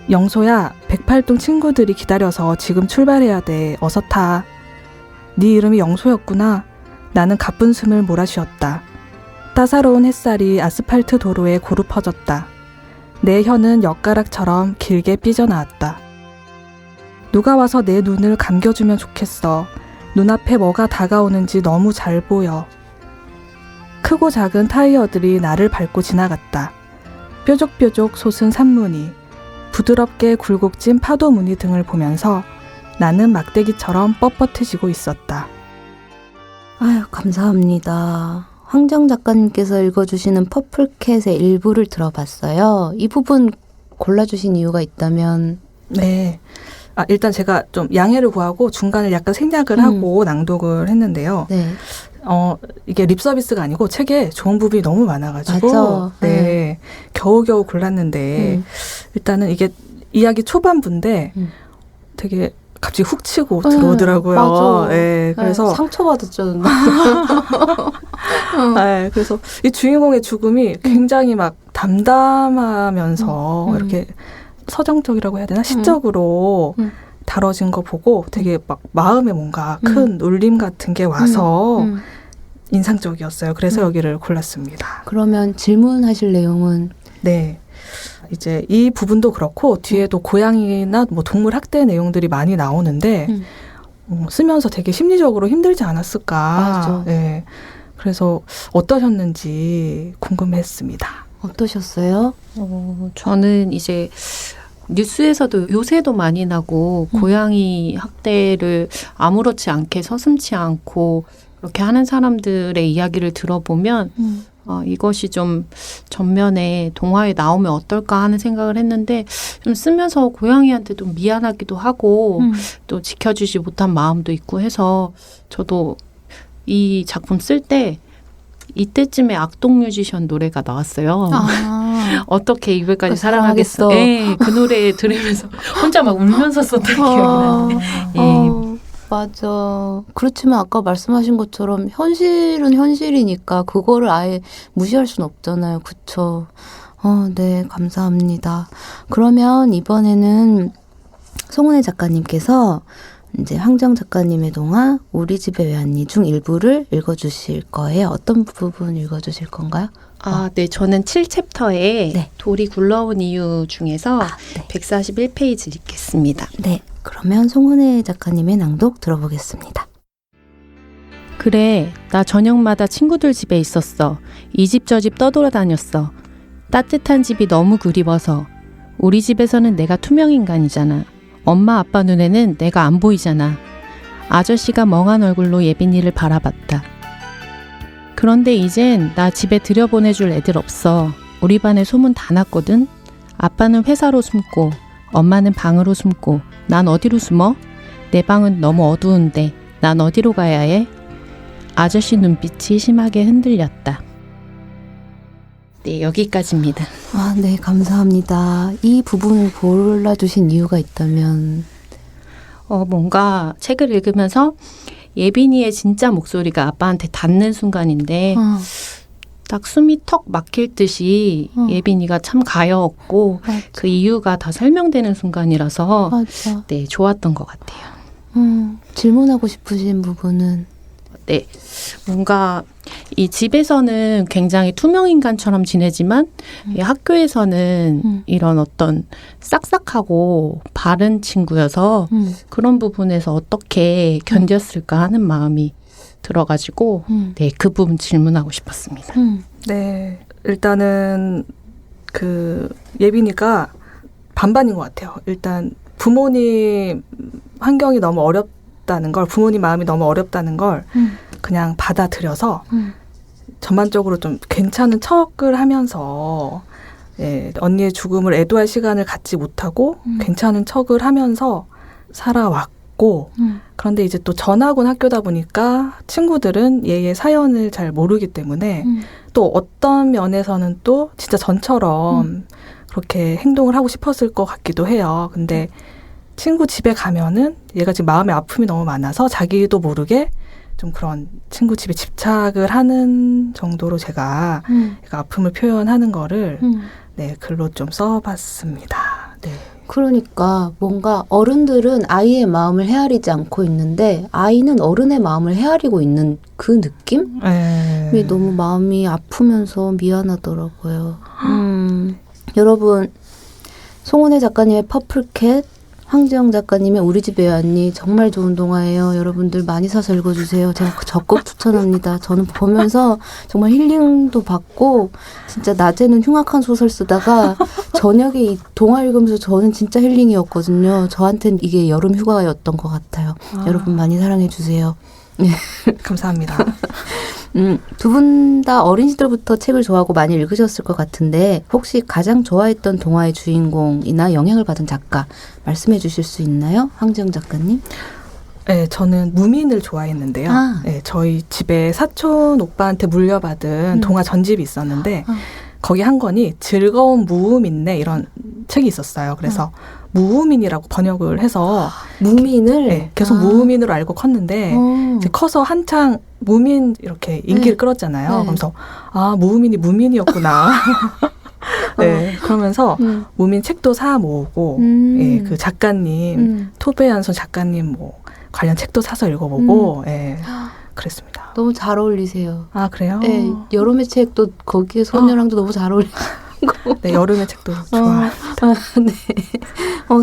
[SPEAKER 2] 영소야, 108동 친구들이 기다려서 지금 출발해야 돼. 어서 타. 네 이름이 영소였구나. 나는 가쁜 숨을 몰아쉬었다. 따사로운 햇살이 아스팔트 도로에 고루 퍼졌다. 내 혀는 엿가락처럼 길게 삐져나왔다. 누가 와서 내 눈을 감겨주면 좋겠어. 눈앞에 뭐가 다가오는지 너무 잘 보여. 크고 작은 타이어들이 나를 밟고 지나갔다. 뾰족뾰족 솟은 산무늬, 부드럽게 굴곡진 파도 무늬 등을 보면서 나는 막대기처럼 뻣뻣해지고 있었다.
[SPEAKER 1] 아유, 감사합니다. 황정 작가님께서 읽어주시는 퍼플캣의 일부를 들어봤어요. 이 부분 골라주신 이유가 있다면?
[SPEAKER 2] 네. 일단 제가 좀 양해를 구하고 중간에 약간 생략을 하고 낭독을 했는데요.
[SPEAKER 1] 네.
[SPEAKER 2] 이게 립 서비스가 아니고 책에 좋은 부분이 너무 많아가지고
[SPEAKER 1] 맞아.
[SPEAKER 2] 네. 겨우겨우 골랐는데 일단은 이게 이야기 초반부인데 되게 갑자기 훅 치고 들어오더라고요.
[SPEAKER 1] 맞아.
[SPEAKER 2] 네, 그래서
[SPEAKER 1] 상처받았죠.
[SPEAKER 2] 네, 그래서 이 주인공의 죽음이 굉장히 막 담담하면서 이렇게 서정적이라고 해야 되나? 시적으로 다뤄진 거 보고 되게 막 마음에 뭔가 큰 울림 같은 게 와서 인상적이었어요. 그래서 여기를 골랐습니다.
[SPEAKER 1] 그러면 질문하실 내용은?
[SPEAKER 2] 네. 이제 이 부분도 그렇고 뒤에도 고양이나 뭐 동물 학대 내용들이 많이 나오는데 쓰면서 되게 심리적으로 힘들지 않았을까.
[SPEAKER 1] 맞아.
[SPEAKER 2] 네. 그래서 어떠셨는지 궁금했습니다.
[SPEAKER 1] 어떠셨어요?
[SPEAKER 3] 저는 이제 뉴스에서도 요새도 많이 나고 고양이 학대를 아무렇지 않게 서슴지 않고 그렇게 하는 사람들의 이야기를 들어보면 이것이 좀 전면에 동화에 나오면 어떨까 하는 생각을 했는데 좀 쓰면서 고양이한테 좀 미안하기도 하고 또 지켜주지 못한 마음도 있고 해서 저도 이 작품 쓸 때 이때쯤에 악동 뮤지션 노래가 나왔어요. 어떻게 이별까지 사랑하겠어. 네, 그 노래 들으면서 혼자 막 울면서 썼던 기억이 나는데.
[SPEAKER 1] 맞아. 그렇지만 아까 말씀하신 것처럼 현실은 현실이니까 그거를 아예 무시할 수는 없잖아요. 그쵸? 네, 감사합니다. 그러면 이번에는 송은혜 작가님께서 이제 황정 작가님의 동화 우리 집에 왜 왔니 중 일부를 읽어주실 거예요. 어떤 부분 읽어주실 건가요?
[SPEAKER 3] 네. 저는 7챕터에
[SPEAKER 1] 네.
[SPEAKER 3] 돌이 굴러온 이유 중에서
[SPEAKER 1] 네.
[SPEAKER 3] 141페이지 읽겠습니다.
[SPEAKER 1] 네. 그러면 송은혜 작가님의 낭독 들어보겠습니다.
[SPEAKER 3] 그래, 나 저녁마다 친구들 집에 있었어. 이 집 저 집 떠돌아다녔어. 따뜻한 집이 너무 그리워서. 우리 집에서는 내가 투명인간이잖아. 엄마 아빠 눈에는 내가 안 보이잖아. 아저씨가 멍한 얼굴로 예빈이를 바라봤다. 그런데 이젠 나 집에 들여보내줄 애들 없어. 우리 반에 소문 다 났거든. 아빠는 회사로 숨고 엄마는 방으로 숨고 난 어디로 숨어? 내 방은 너무 어두운데 난 어디로 가야 해? 아저씨 눈빛이 심하게 흔들렸다. 네, 여기까지입니다.
[SPEAKER 1] 네, 감사합니다. 이 부분을 골라주신 이유가 있다면?
[SPEAKER 3] 뭔가 책을 읽으면서 예빈이의 진짜 목소리가 아빠한테 닿는 순간인데 딱 숨이 턱 막힐 듯이 예빈이가 참 가여웠고
[SPEAKER 1] 맞아.
[SPEAKER 3] 그 이유가 다 설명되는 순간이라서
[SPEAKER 1] 맞아.
[SPEAKER 3] 네, 좋았던 것 같아요.
[SPEAKER 1] 질문하고 싶으신 부분은?
[SPEAKER 3] 네, 뭔가 이 집에서는 굉장히 투명인간처럼 지내지만 이 학교에서는 이런 어떤 싹싹하고 바른 친구여서 그런 부분에서 어떻게 견뎠을까 하는 마음이 들어가지고 네, 그 부분 질문하고 싶었습니다.
[SPEAKER 2] 네. 일단은 그 예빈이가 반반인 것 같아요. 일단 부모님 환경이 너무 어렵다는 걸, 부모님 마음이 너무 어렵다는 걸 그냥 받아들여서 전반적으로 좀 괜찮은 척을 하면서 언니의 죽음을 애도할 시간을 갖지 못하고 괜찮은 척을 하면서 살아왔고 그런데 이제 또 전학온 학교다 보니까 친구들은 얘의 사연을 잘 모르기 때문에 또 어떤 면에서는 또 진짜 전처럼 그렇게 행동을 하고 싶었을 것 같기도 해요. 근데 친구 집에 가면은 얘가 지금 마음의 아픔이 너무 많아서 자기도 모르게 좀 그런 친구 집에 집착을 하는 정도로 제가 얘가 아픔을 표현하는 거를 네, 글로 좀 써봤습니다. 네.
[SPEAKER 1] 그러니까 뭔가 어른들은 아이의 마음을 헤아리지 않고 있는데 아이는 어른의 마음을 헤아리고 있는 그 느낌? 이 너무 마음이 아프면서 미안하더라고요. 여러분, 송은혜 작가님의 퍼플캣, 황지영 작가님의 우리 집에 왔니 정말 좋은 동화예요. 여러분들 많이 사서 읽어주세요. 제가 적극 추천합니다. 저는 보면서 정말 힐링도 받고 진짜 낮에는 흉악한 소설 쓰다가 저녁에 이 동화 읽으면서 저는 진짜 힐링이었거든요. 저한테는 이게 여름 휴가였던 것 같아요. 여러분 많이 사랑해 주세요.
[SPEAKER 2] 감사합니다.
[SPEAKER 1] 두 분 다 어린 시절부터 책을 좋아하고 많이 읽으셨을 것 같은데 혹시 가장 좋아했던 동화의 주인공이나 영향을 받은 작가 말씀해 주실 수 있나요? 황지영 작가님?
[SPEAKER 2] 네, 저는 무민을 좋아했는데요. 네, 저희 집에 사촌 오빠한테 물려받은 동화 전집이 있었는데 거기 한 권이 즐거운 무음인네 이런 책이 있었어요. 그래서 무우민이라고 번역을 해서
[SPEAKER 1] 무민을
[SPEAKER 2] 네, 계속 무우민으로 알고 컸는데 이제 커서 한창 무민 이렇게 인기를
[SPEAKER 1] 네.
[SPEAKER 2] 끌었잖아요.
[SPEAKER 1] 네.
[SPEAKER 2] 그러면서 아 무우민이 무민이었구나. 네, 그러면서 무민 책도 사 모으고 예, 그 작가님 토베얀손 작가님 뭐 관련 책도 사서 읽어보고 예, 그랬습니다.
[SPEAKER 1] 너무 잘 어울리세요.
[SPEAKER 2] 아 그래요?
[SPEAKER 1] 네, 여름의 책도 거기에 소녀랑도 너무 잘 어울리고.
[SPEAKER 2] 네, 여름의 책도 좋아요.
[SPEAKER 1] 네.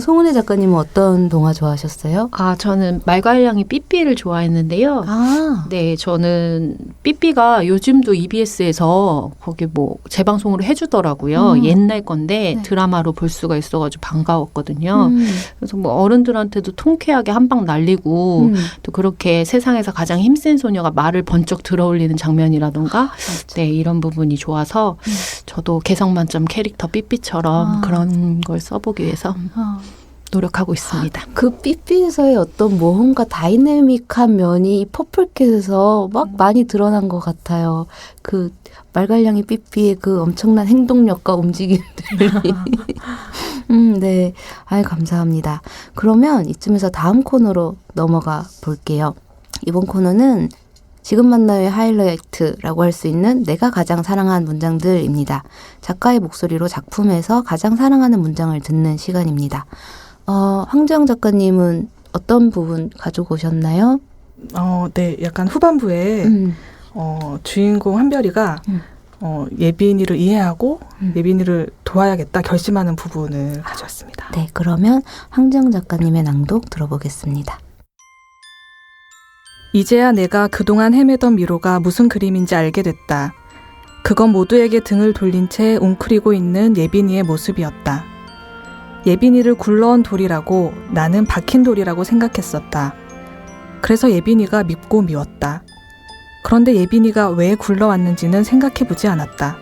[SPEAKER 1] 송은혜 작가님은 어떤 동화 좋아하셨어요?
[SPEAKER 3] 아, 저는 말괄량이 삐삐를 좋아했는데요. 네, 저는 삐삐가 요즘도 EBS에서 거기 뭐 재방송으로 해주더라고요. 옛날 건데
[SPEAKER 1] 네.
[SPEAKER 3] 드라마로 볼 수가 있어가지고 반가웠거든요. 그래서 뭐 어른들한테도 통쾌하게 한 방 날리고 또 그렇게 세상에서 가장 힘센 소녀가 말을 번쩍 들어올리는 장면이라던가 네, 이런 부분이 좋아서 저도 개성 만점 캐릭터 삐삐처럼 그런 걸 써보기 위해서 노력하고 있습니다.
[SPEAKER 1] 그 삐삐에서의 어떤 모험과 다이내믹한 면이 이 퍼플캣에서 막 많이 드러난 것 같아요. 그 말갈량이 삐삐의 그 엄청난 행동력과 움직임들이. 네. 아유, 감사합니다. 그러면 이쯤에서 다음 코너로 넘어가 볼게요. 이번 코너는 지금 만나요의 하이라이트라고 할 수 있는 내가 가장 사랑한 문장들입니다. 작가의 목소리로 작품에서 가장 사랑하는 문장을 듣는 시간입니다. 황정 작가님은 어떤 부분 가지고 오셨나요?
[SPEAKER 2] 네, 약간 후반부에 주인공 한별이가 예빈이를 이해하고 예빈이를 도와야겠다 결심하는 부분을 가져왔습니다.
[SPEAKER 1] 네, 그러면 황정 작가님의 낭독 들어보겠습니다.
[SPEAKER 2] 이제야 내가 그동안 헤매던 미로가 무슨 그림인지 알게 됐다. 그건 모두에게 등을 돌린 채 웅크리고 있는 예빈이의 모습이었다. 예빈이를 굴러온 돌이라고 나는 박힌 돌이라고 생각했었다. 그래서 예빈이가 밉고 미웠다. 그런데 예빈이가 왜 굴러왔는지는 생각해보지 않았다.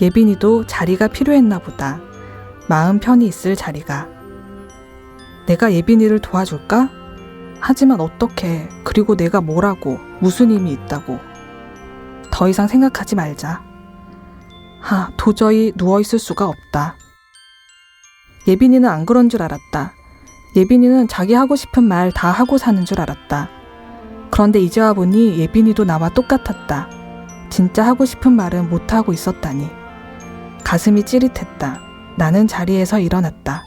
[SPEAKER 2] 예빈이도 자리가 필요했나 보다. 마음 편히 있을 자리가. 내가 예빈이를 도와줄까? 하지만 어떻게, 그리고 내가 뭐라고, 무슨 힘이 있다고. 더 이상 생각하지 말자. 도저히 누워있을 수가 없다. 예빈이는 안 그런 줄 알았다. 예빈이는 자기 하고 싶은 말 다 하고 사는 줄 알았다. 그런데 이제 와보니 예빈이도 나와 똑같았다. 진짜 하고 싶은 말은 못하고 있었다니. 가슴이 찌릿했다. 나는 자리에서 일어났다.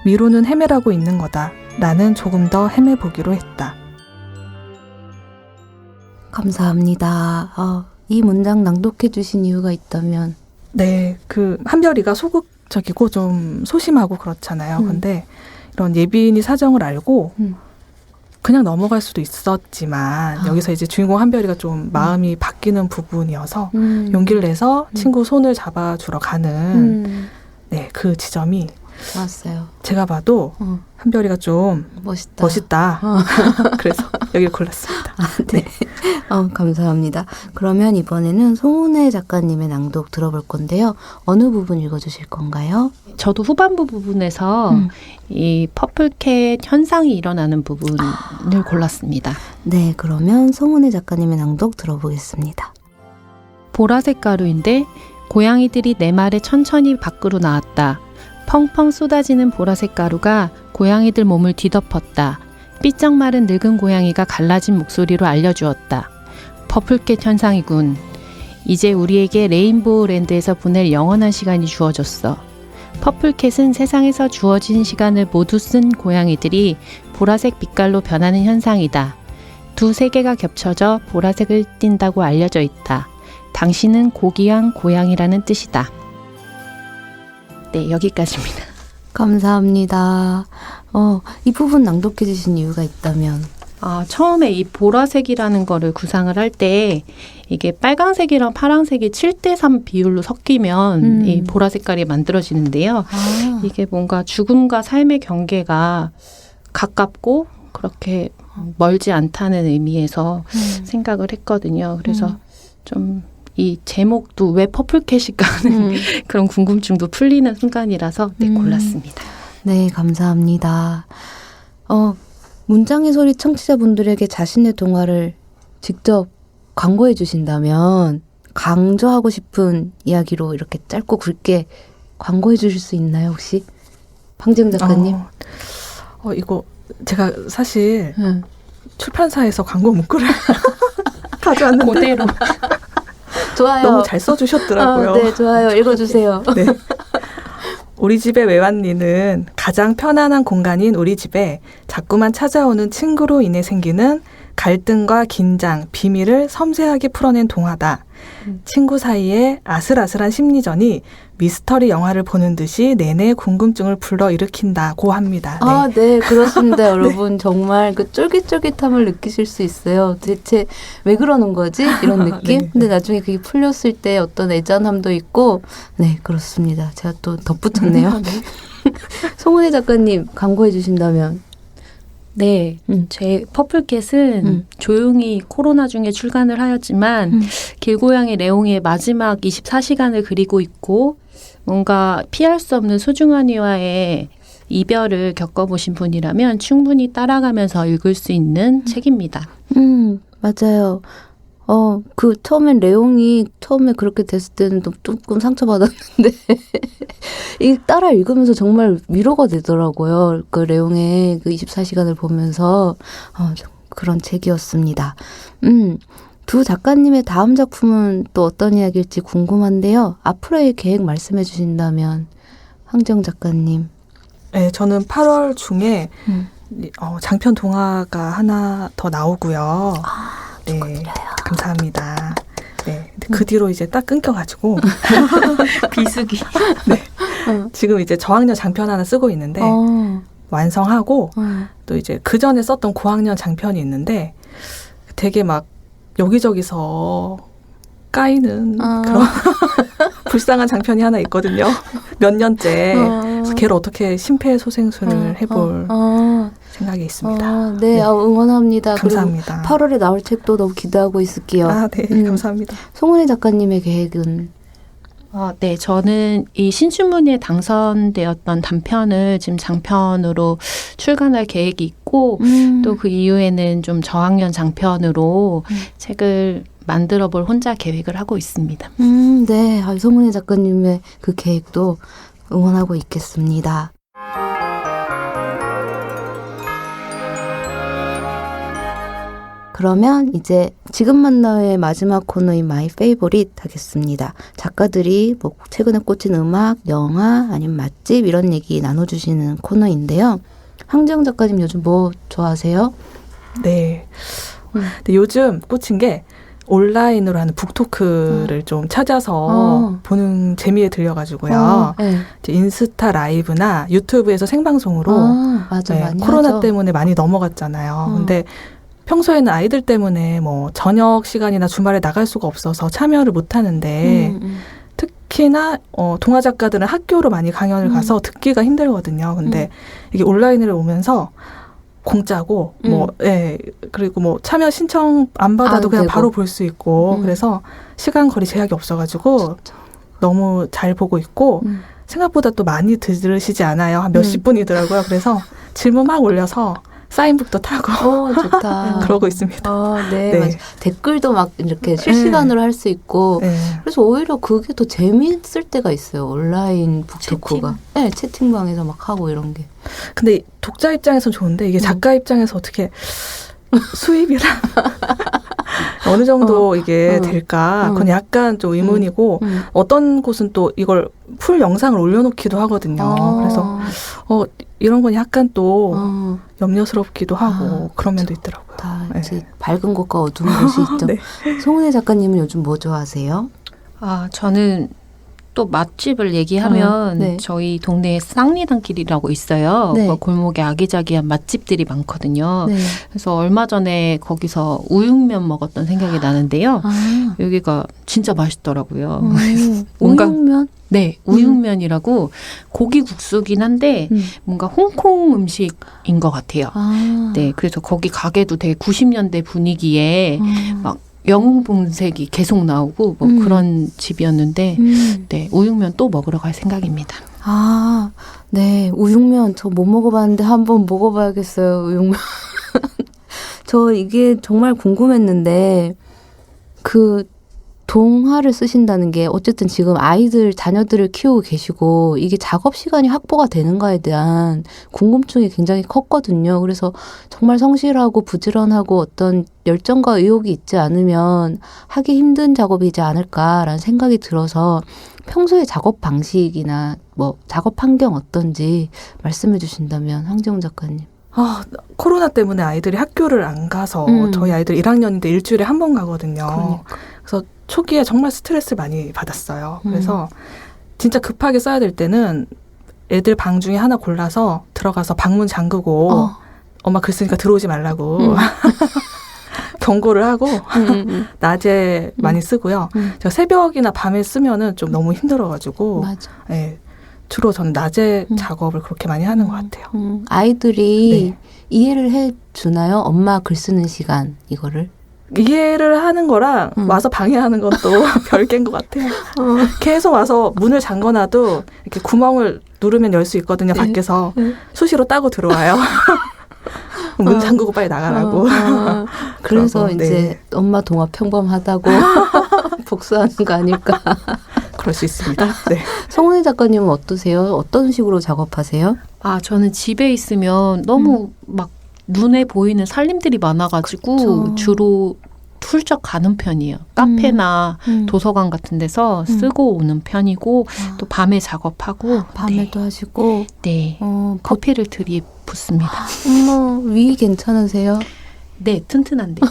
[SPEAKER 2] 미로는 헤매라고 있는 거다. 나는 조금 더 헤매보기로 했다.
[SPEAKER 1] 감사합니다. 이 문장 낭독해 주신 이유가 있다면?
[SPEAKER 2] 네, 그 한별이가 소극적이고 좀 소심하고 그렇잖아요. 근데 이런 예빈이 사정을 알고 그냥 넘어갈 수도 있었지만 여기서 이제 주인공 한별이가 좀 마음이 바뀌는 부분이어서 용기를 내서 친구 손을 잡아주러 가는 네, 그 지점이
[SPEAKER 1] 좋았어요.
[SPEAKER 2] 제가 봐도 한별이가 좀 멋있다. 그래서 여기를 골랐습니다.
[SPEAKER 1] 네. 감사합니다. 그러면 이번에는 송은혜 작가님의 낭독 들어볼 건데요. 어느 부분 읽어주실 건가요?
[SPEAKER 3] 저도 후반부 부분에서 이 퍼플캣 현상이 일어나는 부분을 골랐습니다.
[SPEAKER 1] 네, 그러면 송은혜 작가님의 낭독 들어보겠습니다.
[SPEAKER 3] 보라색 가루인데 고양이들이 내 말에 천천히 밖으로 나왔다. 펑펑 쏟아지는 보라색 가루가 고양이들 몸을 뒤덮었다. 삐쩍 마른 늙은 고양이가 갈라진 목소리로 알려주었다. 퍼플캣 현상이군. 이제 우리에게 레인보우 랜드에서 보낼 영원한 시간이 주어졌어. 퍼플캣은 세상에서 주어진 시간을 모두 쓴 고양이들이 보라색 빛깔로 변하는 현상이다. 두 세계가 겹쳐져 보라색을 띈다고 알려져 있다. 당신은 고귀한 고양이라는 뜻이다. 네, 여기까지입니다.
[SPEAKER 1] 감사합니다. 이 부분 낭독해 주신 이유가 있다면?
[SPEAKER 3] 처음에 이 보라색이라는 거를 구상을 할 때 이게 빨강색이랑 파랑색이 7대3 비율로 섞이면 이 보라 색깔이 만들어지는데요. 이게 뭔가 죽음과 삶의 경계가 가깝고 그렇게 멀지 않다는 의미에서 생각을 했거든요. 그래서 좀 이 제목도 왜 퍼플캣일까 하는 그런 궁금증도 풀리는 순간이라서 네, 골랐습니다.
[SPEAKER 1] 네, 감사합니다. 문장의 소리 청취자분들에게 자신의 동화를 직접 광고해 주신다면 강조하고 싶은 이야기로 이렇게 짧고 굵게 광고해 주실 수 있나요, 혹시? 황지영 작가님.
[SPEAKER 2] 이거 제가 사실
[SPEAKER 1] 응.
[SPEAKER 2] 출판사에서 광고 문구를 가져왔는데
[SPEAKER 3] 그대로.
[SPEAKER 1] 좋아요.
[SPEAKER 2] 너무 잘 써주셨더라고요.
[SPEAKER 1] 네, 좋아요. 읽어주세요.
[SPEAKER 2] 네. 우리 집의 외환리는 가장 편안한 공간인 우리 집에 자꾸만 찾아오는 친구로 인해 생기는 갈등과 긴장, 비밀을 섬세하게 풀어낸 동화다. 친구 사이의 아슬아슬한 심리전이 미스터리 영화를 보는 듯이 내내 궁금증을 불러일으킨다고 합니다. 네.
[SPEAKER 1] 아, 네, 그렇습니다. 여러분. 정말 그 쫄깃쫄깃함을 느끼실 수 있어요. 대체 왜 그러는 거지? 이런 느낌?
[SPEAKER 2] 네.
[SPEAKER 1] 근데 나중에 그게 풀렸을 때 어떤 애잔함도 있고, 네, 그렇습니다. 제가 또 덧붙였네요. 송은혜 작가님, 광고해 주신다면.
[SPEAKER 3] 네, 제 퍼플캣은 조용히 코로나 중에 출간을 하였지만 길고양이 레옹의 마지막 24시간을 그리고 있고 뭔가 피할 수 없는 소중한 이와의 이별을 겪어보신 분이라면 충분히 따라가면서 읽을 수 있는 책입니다.
[SPEAKER 1] 맞아요. 처음엔 레옹이 처음에 그렇게 됐을 때는 조금 상처받았는데, 이 따라 읽으면서 정말 위로가 되더라고요. 그 레옹의 그 24시간을 보면서, 그런 책이었습니다. 두 작가님의 다음 작품은 또 어떤 이야기일지 궁금한데요. 앞으로의 계획 말씀해 주신다면, 황정 작가님.
[SPEAKER 2] 네, 저는 8월 중에 장편 동화가 하나 더 나오고요. 네, 감사합니다. 네, 그 뒤로 이제 딱 끊겨가지고
[SPEAKER 3] 비수기.
[SPEAKER 2] 네, 지금 이제 저학년 장편 하나 쓰고 있는데 완성하고 또 이제 그 전에 썼던 고학년 장편이 있는데 되게 막 여기저기서 까이는 그런 불쌍한 장편이 하나 있거든요. 몇 년째. 그래서 걔를 어떻게 심폐소생술을 해볼 생각이 있습니다.
[SPEAKER 1] 네,
[SPEAKER 2] 네.
[SPEAKER 1] 응원합니다.
[SPEAKER 2] 감사합니다.
[SPEAKER 1] 8월에 나올 책도 너무 기대하고 있을게요.
[SPEAKER 2] 아, 네, 감사합니다.
[SPEAKER 1] 송은혜 작가님의 계획은?
[SPEAKER 3] 네, 저는 이 신춘문예에 당선되었던 단편을 지금 장편으로 출간할 계획이 있고 또 그 이후에는 좀 저학년 장편으로 책을 만들어 볼 혼자 계획을 하고 있습니다.
[SPEAKER 1] 네, 송은혜 작가님의 그 계획도 응원하고 있겠습니다. 그러면 이제 지금 만나의 마지막 코너인 마이 페이보릿 하겠습니다. 작가들이 뭐 최근에 꽂힌 음악, 영화, 아니면 맛집 이런 얘기 나눠주시는 코너인데요. 황지영 작가님 요즘 뭐 좋아하세요?
[SPEAKER 2] 네. 근데 요즘 꽂힌 게 온라인으로 하는 북토크를 좀 찾아서 보는 재미에 들려가지고요.
[SPEAKER 1] 네.
[SPEAKER 2] 이제 인스타 라이브나 유튜브에서 생방송으로
[SPEAKER 1] 맞아,
[SPEAKER 2] 네,
[SPEAKER 1] 많이
[SPEAKER 2] 코로나
[SPEAKER 1] 하죠.
[SPEAKER 2] 때문에 많이 넘어갔잖아요. 근데 평소에는 아이들 때문에 뭐 저녁 시간이나 주말에 나갈 수가 없어서 참여를 못 하는데 특히나 동화 작가들은 학교로 많이 강연을 가서 듣기가 힘들거든요. 근데 이게 온라인으로 오면서 공짜고 그리고 뭐 참여 신청 안 받아도 그냥
[SPEAKER 1] 되고.
[SPEAKER 2] 바로 볼 수 있고 그래서 시간 거리 제약이 없어가지고 너무 잘 보고 있고 생각보다 또 많이 들으시지 않아요. 한 몇십 분이더라고요. 그래서 질문 막 올려서 사인북도 타고
[SPEAKER 1] 좋다.
[SPEAKER 2] 그러고 있습니다.
[SPEAKER 1] 네,
[SPEAKER 2] 네.
[SPEAKER 1] 맞아. 댓글도 막 이렇게 실시간으로 할 수 있고
[SPEAKER 2] 네.
[SPEAKER 1] 그래서 오히려 그게 더 재미있을 때가 있어요. 온라인 북토크가. 네, 채팅방에서 막 하고 이런 게.
[SPEAKER 2] 근데 독자 입장에선 좋은데 이게 작가 입장에서 어떻게 수입이랑 어느 정도 이게 될까 그건 약간 좀 의문이고 어떤 곳은 또 이걸 풀 영상을 올려놓기도 하거든요. 그래서 이런 건 약간 또 염려스럽기도 하고 그런 면도 있더라고요.
[SPEAKER 1] 다
[SPEAKER 2] 네.
[SPEAKER 1] 이제 밝은 곳과 어두운 곳이 있죠.
[SPEAKER 2] 네.
[SPEAKER 1] 송은혜 작가님은 요즘 뭐 좋아하세요?
[SPEAKER 3] 저는 또 맛집을 얘기하면
[SPEAKER 1] 네.
[SPEAKER 3] 저희 동네에 쌍리단길이라고 있어요.
[SPEAKER 1] 네.
[SPEAKER 3] 골목에 아기자기한 맛집들이 많거든요.
[SPEAKER 1] 네.
[SPEAKER 3] 그래서 얼마 전에 거기서 우육면 먹었던 생각이 나는데요. 여기가 진짜 맛있더라고요. 뭔가
[SPEAKER 1] 우육면?
[SPEAKER 3] 네, 우육면이라고 고기 국수긴 한데 뭔가 홍콩 음식인 것 같아요. 네, 그래서 거기 가게도 되게 90년대 분위기에 막 영웅 본색이 계속 나오고 뭐 그런 집이었는데 네, 우육면 또 먹으러 갈 생각입니다.
[SPEAKER 1] 네, 우육면 저 못 먹어봤는데 한번 먹어봐야겠어요. 우육면. 저 이게 정말 궁금했는데 그 동화를 쓰신다는 게 어쨌든 지금 아이들, 자녀들을 키우고 계시고 이게 작업 시간이 확보가 되는가에 대한 궁금증이 굉장히 컸거든요. 그래서 정말 성실하고 부지런하고 어떤 열정과 의욕이 있지 않으면 하기 힘든 작업이지 않을까라는 생각이 들어서 평소에 작업 방식이나 뭐 작업 환경 어떤지 말씀해 주신다면 황지영 작가님.
[SPEAKER 2] 코로나 때문에 아이들이 학교를 안 가서 저희 아이들 1학년인데 일주일에 한 번 가거든요.
[SPEAKER 1] 그러니까.
[SPEAKER 2] 그래서 초기에 정말 스트레스를 많이 받았어요. 그래서 진짜 급하게 써야 될 때는 애들 방 중에 하나 골라서 들어가서 방문 잠그고 엄마 글 쓰니까 들어오지 말라고 경고를 하고 낮에 많이 쓰고요. 제가 새벽이나 밤에 쓰면은 좀 너무 힘들어가지고
[SPEAKER 1] 맞아.
[SPEAKER 2] 네, 주로 저는 낮에 작업을 그렇게 많이 하는 것 같아요.
[SPEAKER 1] 아이들이
[SPEAKER 2] 네.
[SPEAKER 1] 이해를 해 주나요? 엄마 글 쓰는 시간 이거를?
[SPEAKER 2] 이해를 하는 거랑 와서 방해하는 건 또 별개인 것 같아요. 계속 와서 문을 잠궈놔도 이렇게 구멍을 누르면 열 수 있거든요. 밖에서 수시로 따고 들어와요. 문 잠그고 빨리 나가라고.
[SPEAKER 1] 그래서
[SPEAKER 2] 그러고,
[SPEAKER 1] 이제
[SPEAKER 2] 네.
[SPEAKER 1] 엄마 동화 평범하다고 복수하는 거 아닐까?
[SPEAKER 2] 그럴 수 있습니다. 네.
[SPEAKER 1] 송은희 작가님은 어떠세요? 어떤 식으로 작업하세요?
[SPEAKER 3] 저는 집에 있으면 너무 막 눈에 보이는 살림들이 많아가지고
[SPEAKER 1] 그쵸.
[SPEAKER 3] 주로 훌쩍 가는 편이에요. 카페나 도서관 같은 데서 쓰고 오는 편이고 또 밤에 작업하고
[SPEAKER 1] 밤에도 하시고.
[SPEAKER 3] 네. 커피를 들이붓습니다.
[SPEAKER 1] 어머, 위 괜찮으세요?
[SPEAKER 3] 네, 튼튼한데.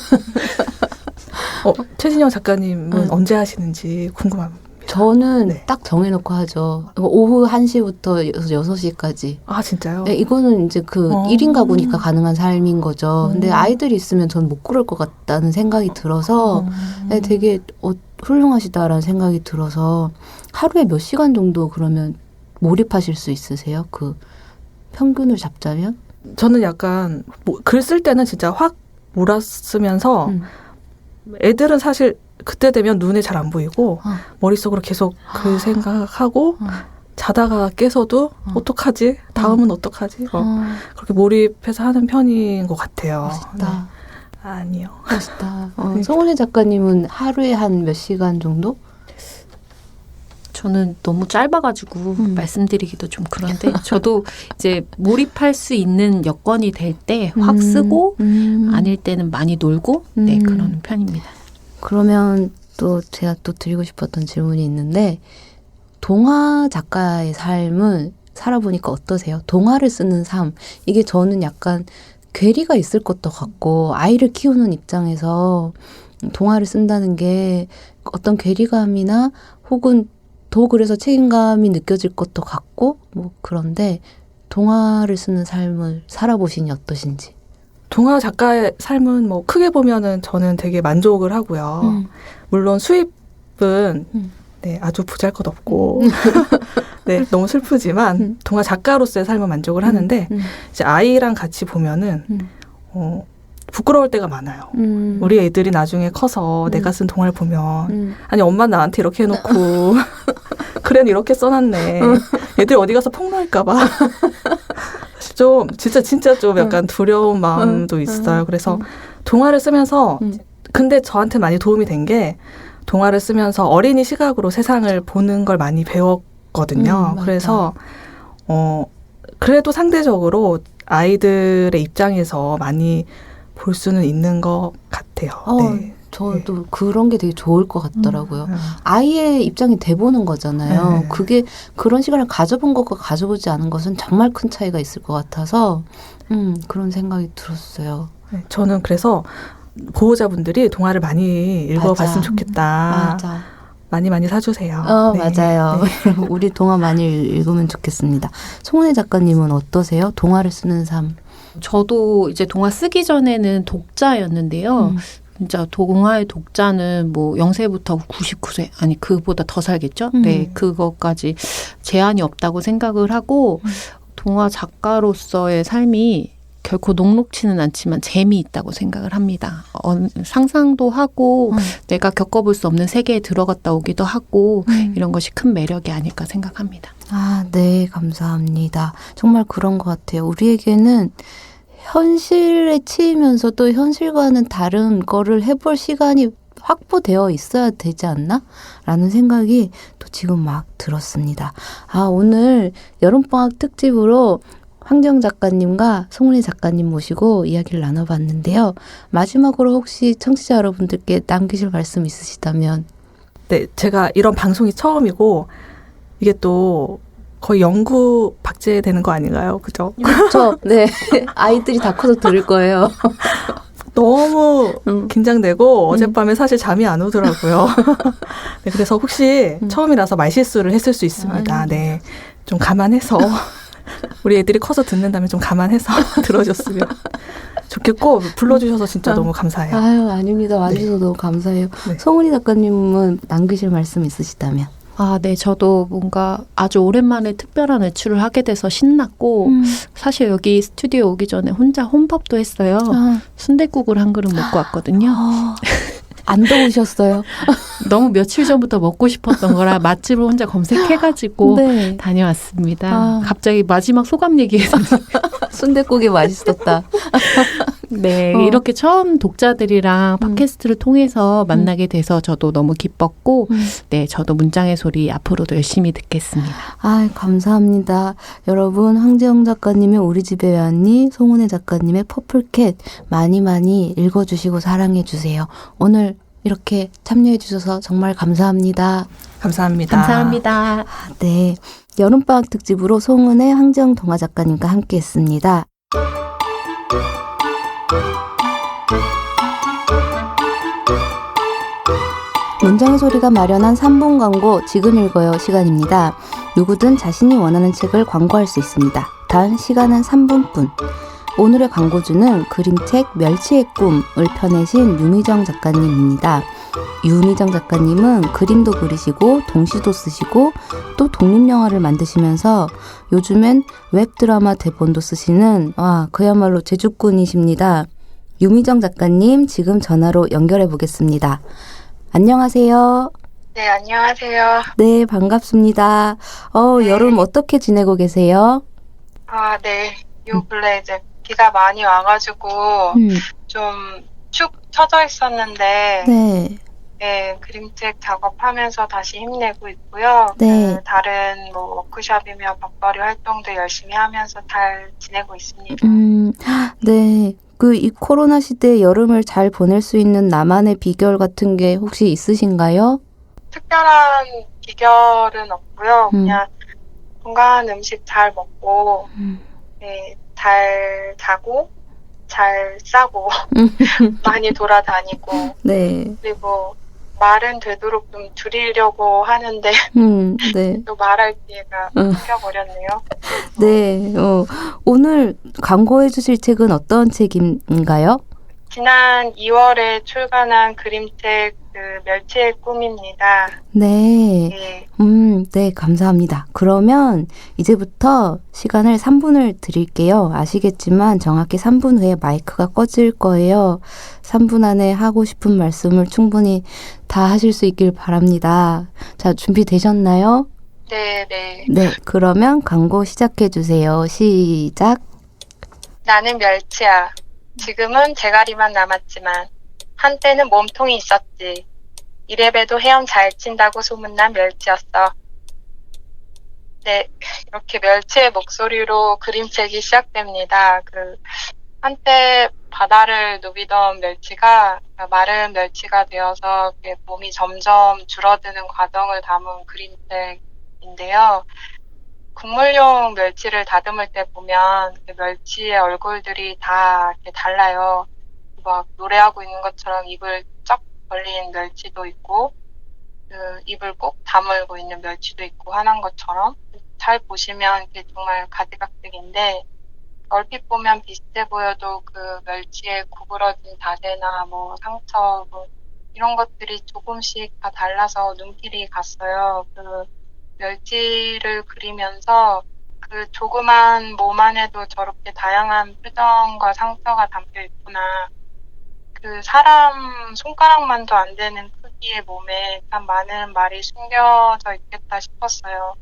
[SPEAKER 2] 최진영 작가님은 언제 하시는지 궁금합니다.
[SPEAKER 1] 저는
[SPEAKER 2] 네.
[SPEAKER 1] 딱 정해놓고 하죠. 오후 1시부터 6시까지.
[SPEAKER 2] 아, 진짜요?
[SPEAKER 1] 네, 이거는 이제 그 1인 가구니까 가능한 삶인 거죠. 근데 아이들이 있으면 전 못 그럴 것 같다는 생각이 들어서 네, 되게 훌륭하시다라는 생각이 들어서 하루에 몇 시간 정도 그러면 몰입하실 수 있으세요? 그 평균을 잡자면?
[SPEAKER 2] 저는 약간 글 쓸 때는 진짜 확 몰았으면서 애들은 사실 그때 되면 눈에 잘 안 보이고 머릿속으로 계속 그 생각하고 자다가 깨서도 어떡하지? 다음은 어떡하지? 그렇게 몰입해서 하는 편인 것 같아요.
[SPEAKER 1] 멋있다.
[SPEAKER 2] 네. 아니요.
[SPEAKER 1] 멋있다. 송은희 작가님은 하루에 한 몇 시간 정도?
[SPEAKER 3] 저는 너무 짧아가지고 말씀드리기도 좀 그런데 저도 이제 몰입할 수 있는 여건이 될 때 확 쓰고 아닐 때는 많이 놀고 네 그러는 편입니다.
[SPEAKER 1] 그러면 또 제가 또 드리고 싶었던 질문이 있는데 동화 작가의 삶은 살아보니까 어떠세요? 동화를 쓰는 삶. 이게 저는 약간 괴리가 있을 것도 같고 아이를 키우는 입장에서 동화를 쓴다는 게 어떤 괴리감이나 혹은 더 그래서 책임감이 느껴질 것도 같고 뭐 그런데 동화를 쓰는 삶을 살아보시니 어떠신지.
[SPEAKER 2] 동화 작가의 삶은 뭐 크게 보면은 저는 되게 만족을 하고요. 물론 수입은 네, 아주 보잘것없고 네, 너무 슬프지만 동화 작가로서의 삶은 만족을 하는데 이제 아이랑 같이 보면은 부끄러울 때가 많아요. 우리 애들이 나중에 커서 내가 쓴 동화를 보면 아니 엄마 나한테 이렇게 해놓고 그래는 이렇게 써놨네. 애들 어디 가서 폭로할까 봐. 좀 진짜 좀 약간 두려운 마음도 있어요. 그래서 동화를 쓰면서 근데 저한테 많이 도움이 된 게 동화를 쓰면서 어린이 시각으로 세상을 보는 걸 많이 배웠거든요. 그래서 그래도 상대적으로 아이들의 입장에서 많이 볼 수는 있는 것 같아요. 네.
[SPEAKER 1] 저도
[SPEAKER 2] 네.
[SPEAKER 1] 그런 게 되게 좋을 것 같더라고요. 아이의 입장이 돼보는 거잖아요.
[SPEAKER 2] 네.
[SPEAKER 1] 그게 그런 시간을 가져본 것과 가져보지 않은 것은 정말 큰 차이가 있을 것 같아서 그런 생각이 들었어요.
[SPEAKER 2] 네, 저는 그래서 보호자분들이 동화를 많이 읽어봤으면
[SPEAKER 1] 맞아.
[SPEAKER 2] 좋겠다.
[SPEAKER 1] 맞아.
[SPEAKER 2] 많이 사주세요. 네.
[SPEAKER 1] 맞아요.
[SPEAKER 2] 네.
[SPEAKER 1] 우리 동화 많이 읽으면 좋겠습니다. 송은혜 작가님은 어떠세요? 동화를 쓰는 삶.
[SPEAKER 3] 저도 이제 동화 쓰기 전에는 독자였는데요. 진짜 동화의 독자는 뭐 0세부터 99세, 아니 그보다 더 살겠죠? 네, 그것까지 제한이 없다고 생각을 하고 동화 작가로서의 삶이 결코 녹록치는 않지만 재미있다고 생각을 합니다. 상상도 하고 내가 겪어볼 수 없는 세계에 들어갔다 오기도 하고 이런 것이 큰 매력이 아닐까 생각합니다.
[SPEAKER 1] 네, 감사합니다. 정말 그런 것 같아요. 우리에게는 현실에 치이면서도 현실과는 다른 거를 해볼 시간이 확보되어 있어야 되지 않나? 라는 생각이 또 지금 막 들었습니다. 아, 오늘 여름방학 특집으로 황정 작가님과 송은혜 작가님 모시고 이야기를 나눠봤는데요. 마지막으로 혹시 청취자 여러분들께 남기실 말씀 있으시다면?
[SPEAKER 2] 네, 제가 이런 방송이 처음이고 이게 또 거의 연구 박제되는 거 아닌가요? 그죠?
[SPEAKER 1] 그렇죠. 네. 아이들이 다 커서 들을 거예요.
[SPEAKER 2] 너무 긴장되고 어젯밤에 사실 잠이 안 오더라고요. 네, 그래서 혹시 처음이라서 말실수를 했을 수 있습니다. 네, 좀 감안해서 우리 애들이 커서 듣는다면 좀 감안해서 들어줬으면 좋겠고 불러주셔서 진짜 너무 감사해요.
[SPEAKER 1] 아유, 아닙니다. 와주셔서 너무 감사해요.
[SPEAKER 2] 네.
[SPEAKER 1] 송은이 작가님은 남기실 말씀 있으시다면?
[SPEAKER 3] 아, 네. 저도 뭔가 아주 오랜만에 특별한 외출을 하게 돼서 신났고 사실 여기 스튜디오 오기 전에 혼자 혼밥도 했어요. 순댓국을 한 그릇 먹고 왔거든요.
[SPEAKER 1] 안 더우셨어요?
[SPEAKER 3] 너무 며칠 전부터 먹고 싶었던 거라 맛집을 혼자 검색해가지고
[SPEAKER 1] 네.
[SPEAKER 3] 다녀왔습니다. 갑자기 마지막 소감 얘기해서
[SPEAKER 1] 순댓국이 맛있었다.
[SPEAKER 3] 네, 이렇게 처음 독자들이랑 팟캐스트를 통해서 만나게 돼서 저도 너무 기뻤고 네, 저도 문장의 소리 앞으로도 열심히 듣겠습니다.
[SPEAKER 1] 아, 감사합니다. 여러분, 황재영 작가님의 우리 집에 왜 왔니? 송은혜 작가님의 퍼플캣 많이 많이 읽어주시고 사랑해주세요. 오늘 이렇게 참여해주셔서 정말 감사합니다.
[SPEAKER 2] 감사합니다.
[SPEAKER 3] 감사합니다.
[SPEAKER 1] 네, 여름방학 특집으로 송은혜, 황재영 동화 작가님과 함께했습니다. 문장의 소리가 마련한 3분 광고 지금 읽어요 시간입니다. 누구든 자신이 원하는 책을 광고할 수 있습니다. 단 시간은 3분뿐. 오늘의 광고주는 그림책 멸치의 꿈을 펴내신 유미정 작가님입니다. 유미정 작가님은 그림도 그리시고 동시도 쓰시고 또 독립영화를 만드시면서 요즘엔 웹드라마 대본도 쓰시는 그야말로 제주꾼이십니다. 유미정 작가님 지금 전화로 연결해 보겠습니다. 안녕하세요.
[SPEAKER 6] 네, 안녕하세요.
[SPEAKER 1] 네, 반갑습니다. 여름 어떻게 지내고 계세요?
[SPEAKER 6] 아, 네. 요 근래 이제 비가 많이 와가지고 좀 축 처져 있었는데,
[SPEAKER 1] 네.
[SPEAKER 6] 네, 그림책 작업하면서 다시 힘내고 있고요.
[SPEAKER 1] 네.
[SPEAKER 6] 다른 뭐 워크숍이며 밥벌이 활동도 열심히 하면서 잘 지내고 있습니다.
[SPEAKER 1] 네. 이 코로나 시대에 여름을 잘 보낼 수 있는 나만의 비결 같은 게 혹시 있으신가요?
[SPEAKER 6] 특별한 비결은 없고요. 그냥 건강한 음식 잘 먹고, 네, 잘 자고, 잘 싸고, 많이 돌아다니고,
[SPEAKER 1] 네.
[SPEAKER 6] 그리고 말은 되도록 좀 줄이려고 하는데,
[SPEAKER 1] 네.
[SPEAKER 6] 또 말할 기회가 생겨버렸네요.
[SPEAKER 1] 네. 오늘 광고해 주실 책은 어떤 책인가요?
[SPEAKER 6] 지난 2월에 출간한 그림책 멸치의 꿈입니다.
[SPEAKER 1] 네.
[SPEAKER 6] 네.
[SPEAKER 1] 네, 감사합니다. 그러면 이제부터 시간을 3분을 드릴게요. 아시겠지만 정확히 3분 후에 마이크가 꺼질 거예요. 3분 안에 하고 싶은 말씀을 충분히 다 하실 수 있길 바랍니다. 자, 준비되셨나요?
[SPEAKER 6] 네, 네.
[SPEAKER 1] 네, 그러면 광고 시작해 주세요. 시작.
[SPEAKER 6] 나는 멸치야. 지금은 대가리만 남았지만 한때는 몸통이 있었지. 이래봬도 헤엄 잘 친다고 소문난 멸치였어. 네, 이렇게 멸치의 목소리로 그림책이 시작됩니다. 한때 바다를 누비던 멸치가 마른 멸치가 되어서 몸이 점점 줄어드는 과정을 담은 그림책인데요. 국물용 멸치를 다듬을 때 보면 멸치의 얼굴들이 다 이렇게 달라요. 막 노래하고 있는 것처럼 입을 쩍 벌린 멸치도 있고, 입을 꼭 다물고 있는 멸치도 있고 하는 것처럼 잘 보시면 이게 정말 가지각색인데, 얼핏 보면 비슷해 보여도 그 멸치의 구부러진 자세나 뭐 상처 뭐 이런 것들이 조금씩 다 달라서 눈길이 갔어요. 멸치를 그리면서 그 조그만 몸 안에도 저렇게 다양한 표정과 상처가 담겨 있구나. 사람 손가락만도 안 되는 크기의 몸에 참 많은 말이 숨겨져 있겠다 싶었어요.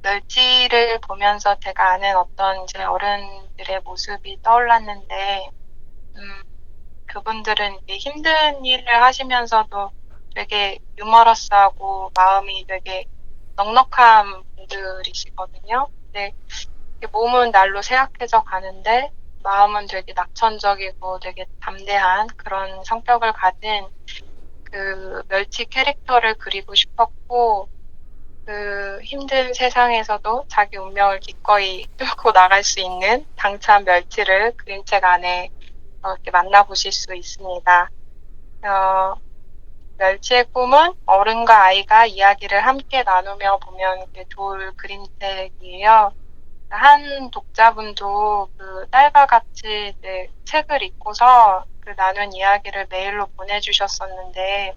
[SPEAKER 6] 멸치를 보면서 제가 아는 어떤 이제 어른들의 모습이 떠올랐는데, 그분들은 이제 힘든 일을 하시면서도 되게 유머러스하고 마음이 되게 넉넉한 분들이시거든요. 근데 몸은 날로 쇠약해져 가는데 마음은 되게 낙천적이고 되게 담대한 그런 성격을 가진 그 멸치 캐릭터를 그리고 싶었고, 그 힘든 세상에서도 자기 운명을 기꺼이 뚫고 나갈 수 있는 당찬 멸치를 그림책 안에 이렇게 만나보실 수 있습니다. 멸치의 꿈은 어른과 아이가 이야기를 함께 나누며 보면 이렇게 좋을 그림책이에요. 한 독자분도 그 딸과 같이 이제 책을 읽고서 그 나눈 이야기를 메일로 보내주셨었는데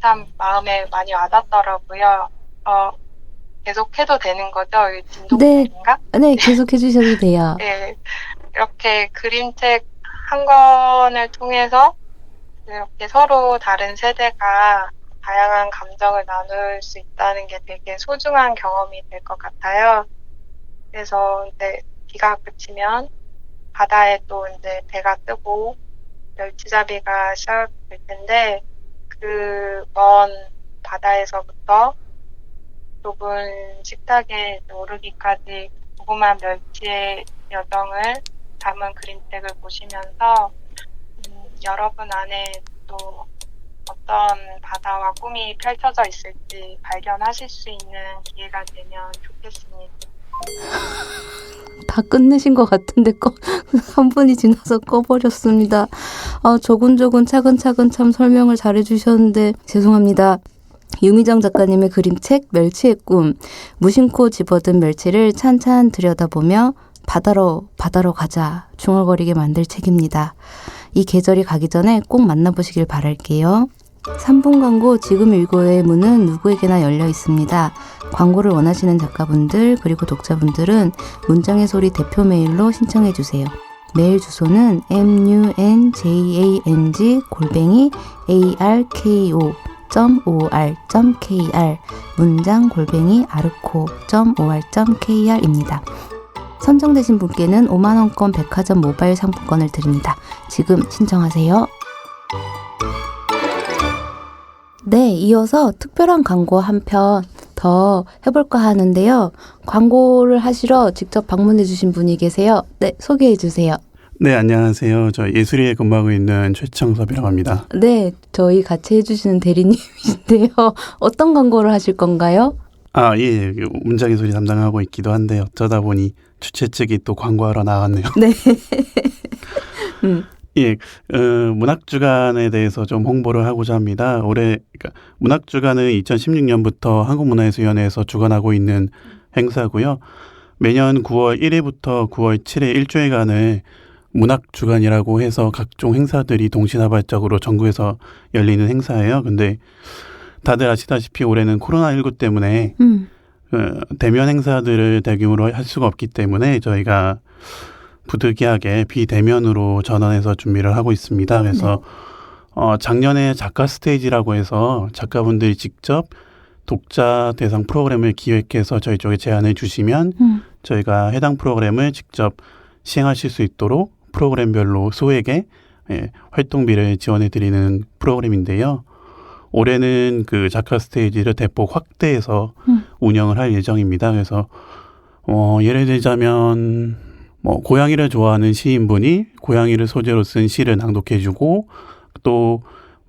[SPEAKER 6] 참 마음에 많이 와닿더라고요. 계속 해도 되는 거죠? 진동인가?
[SPEAKER 1] 네, 계속 해주셔도 돼요.
[SPEAKER 6] 네, 이렇게 그림책 한 권을 통해서 이렇게 서로 다른 세대가 다양한 감정을 나눌 수 있다는 게 되게 소중한 경험이 될 것 같아요. 그래서 이제 비가 그치면 바다에 또 이제 배가 뜨고 멸치잡이가 시작될 텐데 그 먼 바다에서부터 좁은 식탁에 오르기까지 고구마 멸치의 여정을 담은 그림책을 보시면서 여러분 안에 또 어떤 바다와 꿈이 펼쳐져 있을지 발견하실 수 있는 기회가 되면 좋겠습니다.
[SPEAKER 1] 다 끝내신 것 같은데 한 분이 지나서 꺼버렸습니다. 조근조근 차근차근 참 설명을 잘해주셨는데 죄송합니다. 유미정 작가님의 그림책 멸치의 꿈, 무심코 집어든 멸치를 찬찬 들여다보며 바다로 가자 중얼거리게 만들 책입니다. 이 계절이 가기 전에 꼭 만나보시길 바랄게요. 3분 광고 지금 일고의 문은 누구에게나 열려 있습니다. 광고를 원하시는 작가분들 그리고 독자분들은 문장의 소리 대표 메일로 신청해 주세요. 메일 주소는 munjang@arko.or.kr 문장@arco.or.kr입니다. 선정되신 분께는 5만원권 백화점 모바일 상품권을 드립니다. 지금 신청하세요. 네, 이어서 특별한 광고 한 편 더 해볼까 하는데요. 광고를 하시러 직접 방문해 주신 분이 계세요. 네, 소개해 주세요.
[SPEAKER 7] 네, 안녕하세요. 저 예술이에 근무하고 있는 최창섭이라고 합니다.
[SPEAKER 1] 네, 저희 같이 해주시는 대리님이신데요. 어떤 광고를 하실 건가요?
[SPEAKER 7] 예, 문장의 소리 담당하고 있기도 한데 어쩌다 보니 주최 측이 또 광고하러 나왔네요.
[SPEAKER 1] 네.
[SPEAKER 7] 예, 문학주간에 대해서 좀 홍보를 하고자 합니다. 그러니까 문학주간은 2016년부터 한국문화예술위원회에서 주관하고 있는 행사고요. 매년 9월 1일부터 9월 7일 일주일간을 문학주간이라고 해서 각종 행사들이 동시다발적으로 전국에서 열리는 행사예요. 근데 다들 아시다시피 올해는 코로나19 때문에 대면 행사들을 대규모로 할 수가 없기 때문에 저희가 부득이하게 비대면으로 전환해서 준비를 하고 있습니다. 그래서 작년에 작가 스테이지라고 해서 작가분들이 직접 독자 대상 프로그램을 기획해서 저희 쪽에 제안을 주시면 저희가 해당 프로그램을 직접 시행하실 수 있도록 프로그램별로 소액의 활동비를 지원해 드리는 프로그램인데요. 올해는 그 작가 스테이지를 대폭 확대해서 운영을 할 예정입니다. 그래서 예를 들자면 고양이를 좋아하는 시인분이 고양이를 소재로 쓴 시를 낭독해주고 또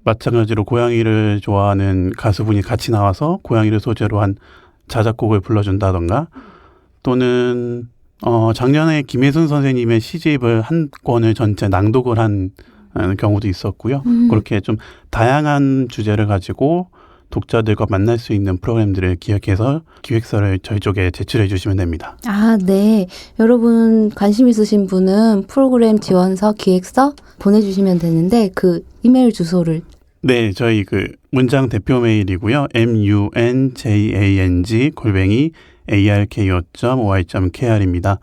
[SPEAKER 7] 마찬가지로 고양이를 좋아하는 가수분이 같이 나와서 고양이를 소재로 한 자작곡을 불러준다던가 또는 작년에 김혜순 선생님의 시집을 한 권을 전체 낭독을 한 경우도 있었고요. 그렇게 좀 다양한 주제를 가지고 독자들과 만날 수 있는 프로그램들을 기획해서 기획서를 저희 쪽에 제출해 주시면 됩니다.
[SPEAKER 1] 네. 여러분 관심 있으신 분은 프로그램 지원서, 기획서 보내주시면 되는데 그 이메일 주소를.
[SPEAKER 7] 네, 저희 그 문장 대표 메일이고요. munjang@arko.or.kr입니다.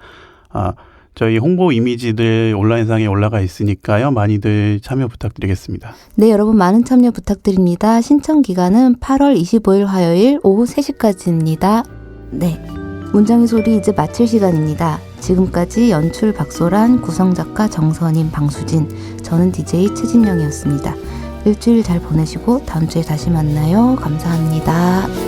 [SPEAKER 7] 저희 홍보 이미지들 온라인상에 올라가 있으니까요. 많이들 참여 부탁드리겠습니다.
[SPEAKER 1] 네, 여러분 많은 참여 부탁드립니다. 신청 기간은 8월 25일 화요일 오후 3시까지입니다. 네, 문장의 소리 이제 마칠 시간입니다. 지금까지 연출 박소란, 구성작가 정선임, 방수진, 저는 DJ 최진영이었습니다. 일주일 잘 보내시고 다음 주에 다시 만나요. 감사합니다.